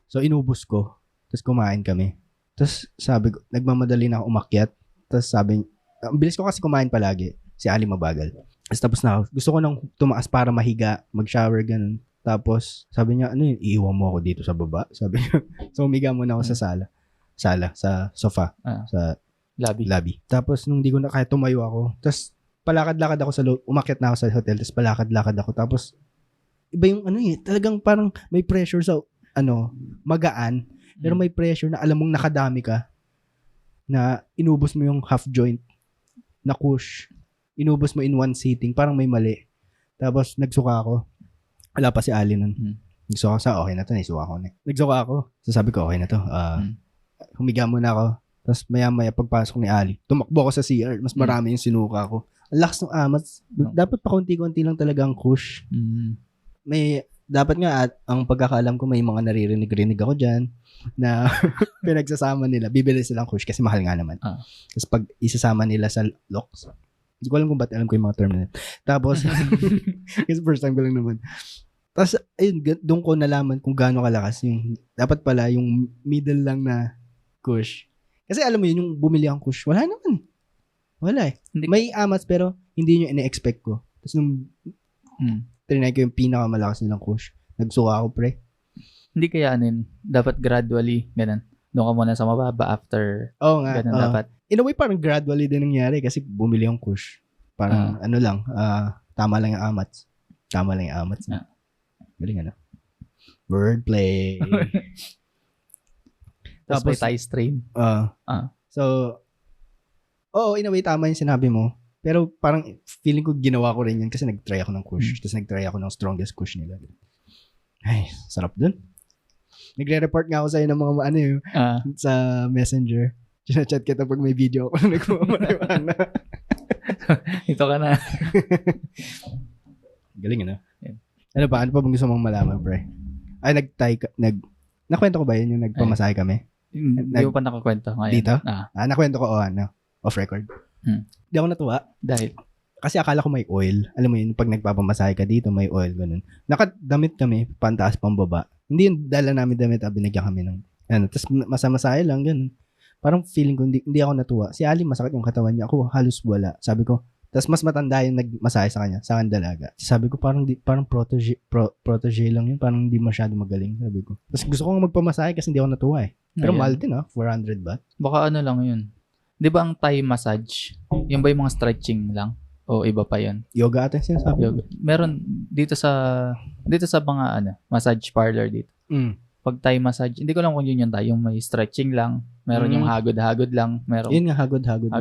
So, inubos ko, tapos kumain kami. Tapos, sabi ko, nagmamadali na ako umakyat. Tapos sabi, ang bilis ko kasi kumain palagi, si Ali mabagal. Tapos na ako, gusto ko nang tumaas para mahiga, mag-shower, ganun. Tapos, sabi niya, iiwan mo ako dito sa baba? Sabi niya, so umiga muna ako sa sa sofa, sa lobby. Tapos nung di ko na kaya tumayo ako. Tapos palakad-lakad ako sa umakyat na ako sa hotel. Tapos palakad-lakad ako. Tapos iba yung talagang parang may pressure sa magaan. Pero may pressure na alam mong nakadami ka na inubos mo yung half joint na kush. Inubos mo in one sitting. Parang may mali. Tapos nagsuka ako. Wala pa si Ali nun. Nagsuka ako okay na to. Nagsuka ako. So sabi ko okay na to. Humiga muna ako. Tapos maya-maya pagpasok ni Ali, tumakbo ako sa CR. Mas marami yung sinuka ko. Ang lakas ng amat. Dapat pa konti-konti lang talaga ang kush. Dapat nga ang pagkakaalam ko may mga naririnig ako dyan na pinagsasama nila. Bibili silang kush kasi mahal nga naman. Tapos pag isasama nila sa locks, hindi ko alam kung ba't alam ko yung mga term na yun. Tapos, kasi first time ko lang naman. Tapos, ayun, doon ko nalaman kung gaano kalakas yung, dapat pala yung middle lang na kush. Kasi alam mo yun, yung bumili ang kush, wala naman. Wala eh. May amats pero hindi nyo ine-expect ko. Tapos nung trinay ko yung pinakamalakas nilang kush, nagsuka ako, pre. Hindi kaya dapat gradually, ganun. Doon ka muna sa mababa after, ganun dapat. In a way, parang gradually din nangyari kasi bumili yung kush. Parang tama lang yung amats. Tama lang yung amats. Galing ano? Wordplay. Tapos may tie stream. So, in a way, tama yung sinabi mo. Pero parang feeling ko ginawa ko rin yan kasi nag-try ako ng kush. Tapos nag-try ako ng strongest kush nila. Ay, sarap dun. Nagre-report nga ako sa'yo ng mga sa messenger. Chat kita pag may video ako na nagmamaliwana. Ito ka na. Galing ano? Yeah. Ano pa bang gusto mong malaman, pre? Ay, nakwento ko ba yun yung nagpamasahe kami? Hindi mo pa nakakwento ngayon. Dito? Nakwento ko, off record. Hindi ako natuwa. Dahil? Kasi akala ko may oil. Alam mo yun, pag nagpapamasahe ka dito, may oil, ganun. Nakadamit kami, pantaas, pambaba. Hindi yung dala namin damit, binigyan kami ng, tapos masamasahe lang, ganun. Parang feeling ko, hindi ako natuwa. Si Ali, masakit yung katawan niya. Ako, halos wala. Sabi ko, tapos mas matanda yung nagmasahe sa kanya, sa akin dalaga. Sabi ko, parang protege lang yun. Parang hindi masyado magaling, sabi ko. Tapos gusto ko magpamasahe kasi hindi ako natuwa eh. Pero mahal din 400 baht. Baka lang yun. Di ba ang Thai massage, yung ba yung mga stretching lang? O iba pa yun? Yoga ata sinasabi. Yoga. Meron dito sa mga massage parlor dito. Pag Thai massage, hindi ko lang kung yun yung Thai, yung may stretching lang, meron yung hagod-hagod lang, meron. Yun nga, hagod-hagod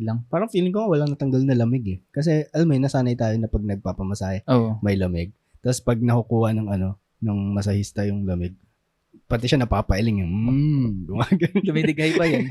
lang. Parang feeling ko walang natanggal na lamig eh. Kasi alam mo yun, nasanay tayo na pag nagpapamasahe, may lamig. Tapos pag nakukuha ng masahista yung lamig, pati siya napapailing yung dumidigay pa yun.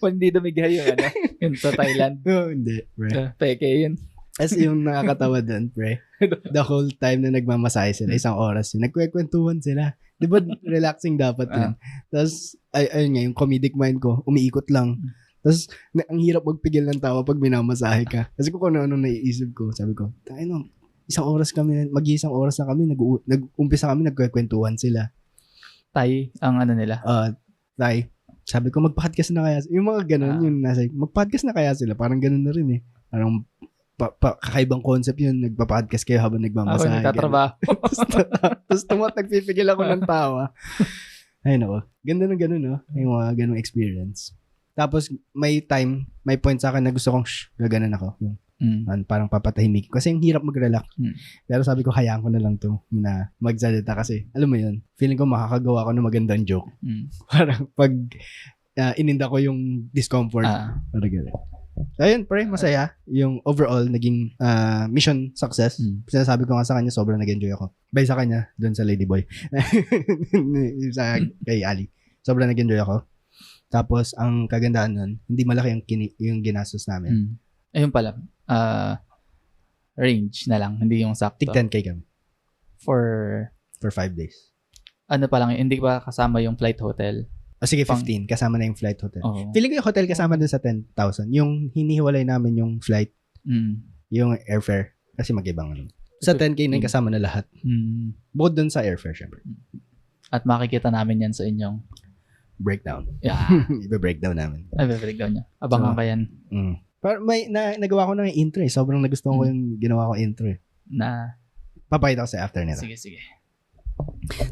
Kung hindi dumigay yun sa Thailand. Hindi, pre. Peke yun. As yung nakakatawa doon, pre. The whole time na nagmamasahe sila, 1 oras yun, nagkwekwentuhan sila. Di ba relaxing dapat yun? Tapos, ayun nga, yung comedic mind ko, umiikot lang. Tapos, ang hirap magpigil ng tawa pag minamasahe ka. Kasi kung ano naiisip ko, sabi ko, mag-1 oras na kami, nag-umpisa kami, nagkwekwentuhan sila. Thai, ang nila? Thai. Sabi ko, mag-podcast na kaya. Yung mga ganun, yung nasa, mag-podcast na kaya sila. Parang ganun na rin eh. Parang, kakaibang concept yun. Nagpa-podcast kayo habang nagmamasahe. Ako nagtatrabaho. Tapos nagpipigil ako ng tawa. Ay, nako. Ganda ng ganun, no? Yung mga ganung experience. Tapos, may point sa akin na gusto kong, gaganan ako. Parang papatahimik. Kasi yung hirap mag-relax. Pero sabi ko, hayaan ko na lang to na magsalita kasi, alam mo yun, feeling ko makakagawa ko ng magandang joke. Parang pag ininda ko yung discomfort. Parang gano'n. So, ayun, pre, masaya. Yung overall, naging mission success. Sinasabi ko nga sa kanya, sobrang nag-enjoy ako. By sa kanya, dun sa Ladyboy. Kay Ali. Sobrang nag-enjoy ako. Tapos, ang kagandahan nun, hindi malaki yung ginastos namin. Ayun pala, range na lang, hindi yung sakto. Tig 10K kami. For 5 days. Ano pa lang, hindi pa kasama yung flight hotel? Sige, 15. Kasama na yung flight hotel. Feeling ko yung hotel kasama dun sa 10,000. Yung hinihiwalay namin yung flight, yung airfare, kasi mag-ibang Sa 10K na yung kasama na lahat. Bukod dun sa airfare, syempre. At makikita namin yan sa inyong breakdown. Yeah. Ibe-breakdown namin. Ibe-breakdown niya. Abangan ka yan. Pero nagawa ko na yung intro eh. Sobrang nagustuhan ko yung ginawa ko intro eh. Na? Papakita ko sa after nito. Sige.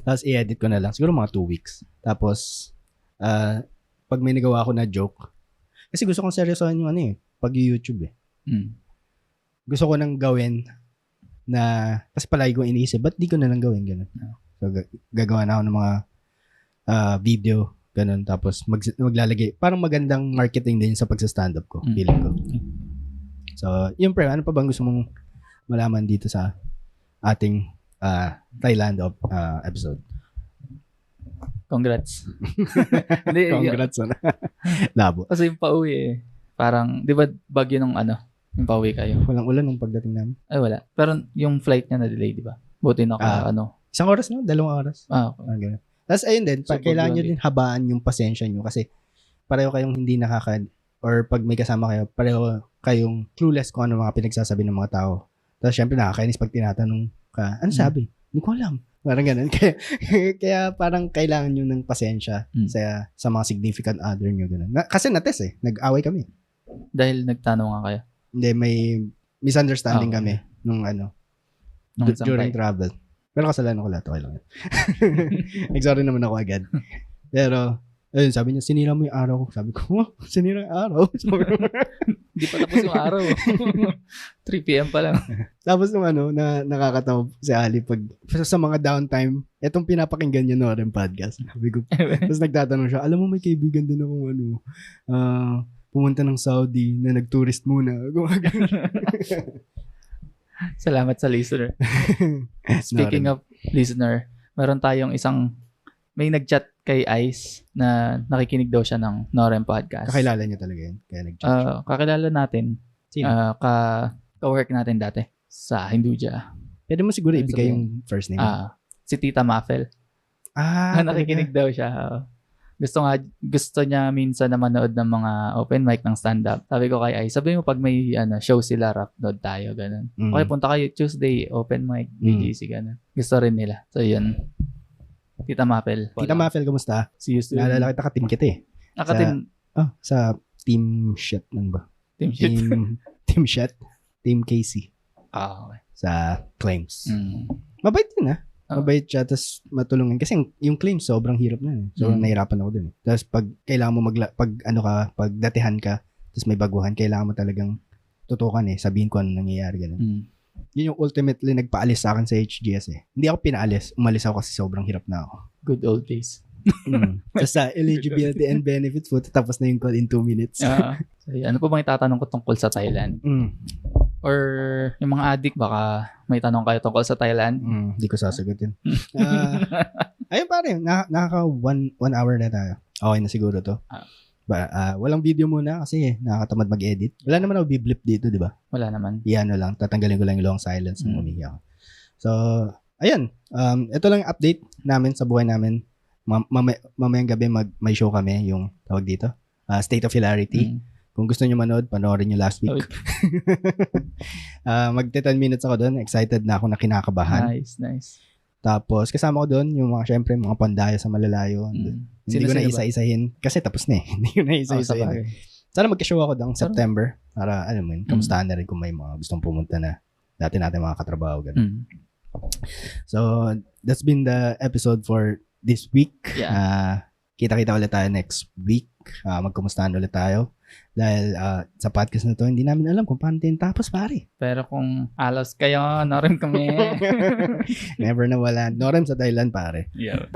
Tapos i-edit ko na lang. Siguro mga 2 weeks. Tapos, pag may nagawa ko na joke, kasi gusto kong seryosohan yung pag-YouTube eh. Gusto ko nang gawin na, kasi palagi ko iniisip, ba't di ko na lang gawin ganun? So, gagawa na ako ng mga video, ganun. Tapos, maglalagay, parang magandang marketing din sa pagsa-stand-up ko, feeling ko. So, yun pre, ano pa bang gusto mong malaman dito sa ating Thailand episode? Congrats. Hindi, Congrats na. Labo. kasi yung pauwi parang, di ba bagyo nung yung pauwi kayo? Walang ulan nung pagdating namin. Ay, wala. Pero yung flight niya na-delay, di ba? Buti Isang oras na, 2 oras. Okay. Ganun. Tapos ayun din, So, kailangan nyo din habaan yung pasensya nyo kasi pareho kayong hindi or pag may kasama kayo, pareho kayong clueless kung ano mga pinagsasabi ng mga tao. Tapos syempre nakakainis pag tinatanong ka, ano sabi? Hindi ko alam. Parang ganun. Kaya parang kailangan nyo ng pasensya sa mga significant other nyo. Ganun. Kasi nates nag-away kami. Dahil nagtanong nga kayo. Hindi, may misunderstanding kami nung during travel. Pero kasalanan ko lahat. Okay lang yan. Nag-sorry naman ako agad. Pero, ayun, sabi niya, sinira mo yung araw ko. Sabi ko, sinira yung araw? Hindi pa tapos yung araw. 3 p.m. pa lang. Tapos nung nakakatawa si Ali pag sa mga downtime, etong pinapakinggan niya Norem podcast. Sabi ko, tapos nagtatanong siya, alam mo may kaibigan din akong pumunta ng Saudi na nag-tourist muna. Salamat sa listener. Speaking of listener, meron tayong may nag-chat kay Ice na nakikinig daw siya ng Norem podcast. Kakilala niya talaga yun. Kaya nag-chat siya. Kakilala natin. Sino? Ka-work natin dati sa Hinduja. Pwede mo siguro ibigay yung first name. Si Tita Mafel. Nakikinig daw siya. Gusto niya minsan na manood ng mga open mic ng stand-up. Sabi ko kay Ice, sabi mo pag may show sila, rap nood tayo, ganun. Okay, punta kayo Tuesday, open mic, BGC, ganun. Gusto rin nila. So, yun. Tita Mafel. Tita Mafel, kamusta? See you soon. Naalala kita, ka-team kita sa Team Shit, ba? Team Shit. Team Shit. Team Casey. Okay. Sa claims. Mabait din mabait siya, tapos matulungan. Kasi yung claims, sobrang hirap na. So, nahirapan ako dun. Tapos, pag kailangan mo pag datihan ka, tapos may baguhan, kailangan mo talagang tutukan sabihin ko ano nangyayari. Ganun. Yun yung ultimately nagpaalis sa akin sa HGS Hindi ako pinaalis. Umalis ako kasi sobrang hirap na ako. Good old days. Tapos sa eligibility and benefits po, tapos na yung call in 2 minutes. So, ano po bang itatanong ko tungkol sa Thailand? Or yung mga addict, baka may tanong kayo tungkol sa Thailand? Hindi ko sasagutin. Ayun pare, nakaka 1 hour na tayo. Okay na siguro to. Walang video muna kasi nakakatamad mag-edit. Wala naman ako biblip dito, di ba? Wala naman. Lang. Tatanggalin ko lang yung long silence nung umihi ako. So, ayun. Ito lang yung update namin sa buhay namin. Mamayang gabi may show kami, yung tawag dito. State of Hilarity. Kung gusto nyo manood, panoorin nyo last week. Magte 10 minutes ako doon. Excited na ako na kinakabahan. Nice. Tapos, kasama ko doon yung syempre, mga pandaya sa malalayo. Hindi ko na isa-isahin. Kasi tapos na Hindi ko na isa-isahin. Sana magka-show ako ng September para, alam mo yun, kamustahan na rin kung may mga gustong pumunta na dati natin mga katrabaho. Ganun. So, that's been the episode for this week. Yeah. Kita-kita ulit tayo next week. Magkumustahan ulit tayo. Dahil sa podcast na to, hindi namin alam kung paano din tapos, pare. Pero kung alas kayo, Norem kami. Never nawala. Norem sa Thailand, pare. Yeah.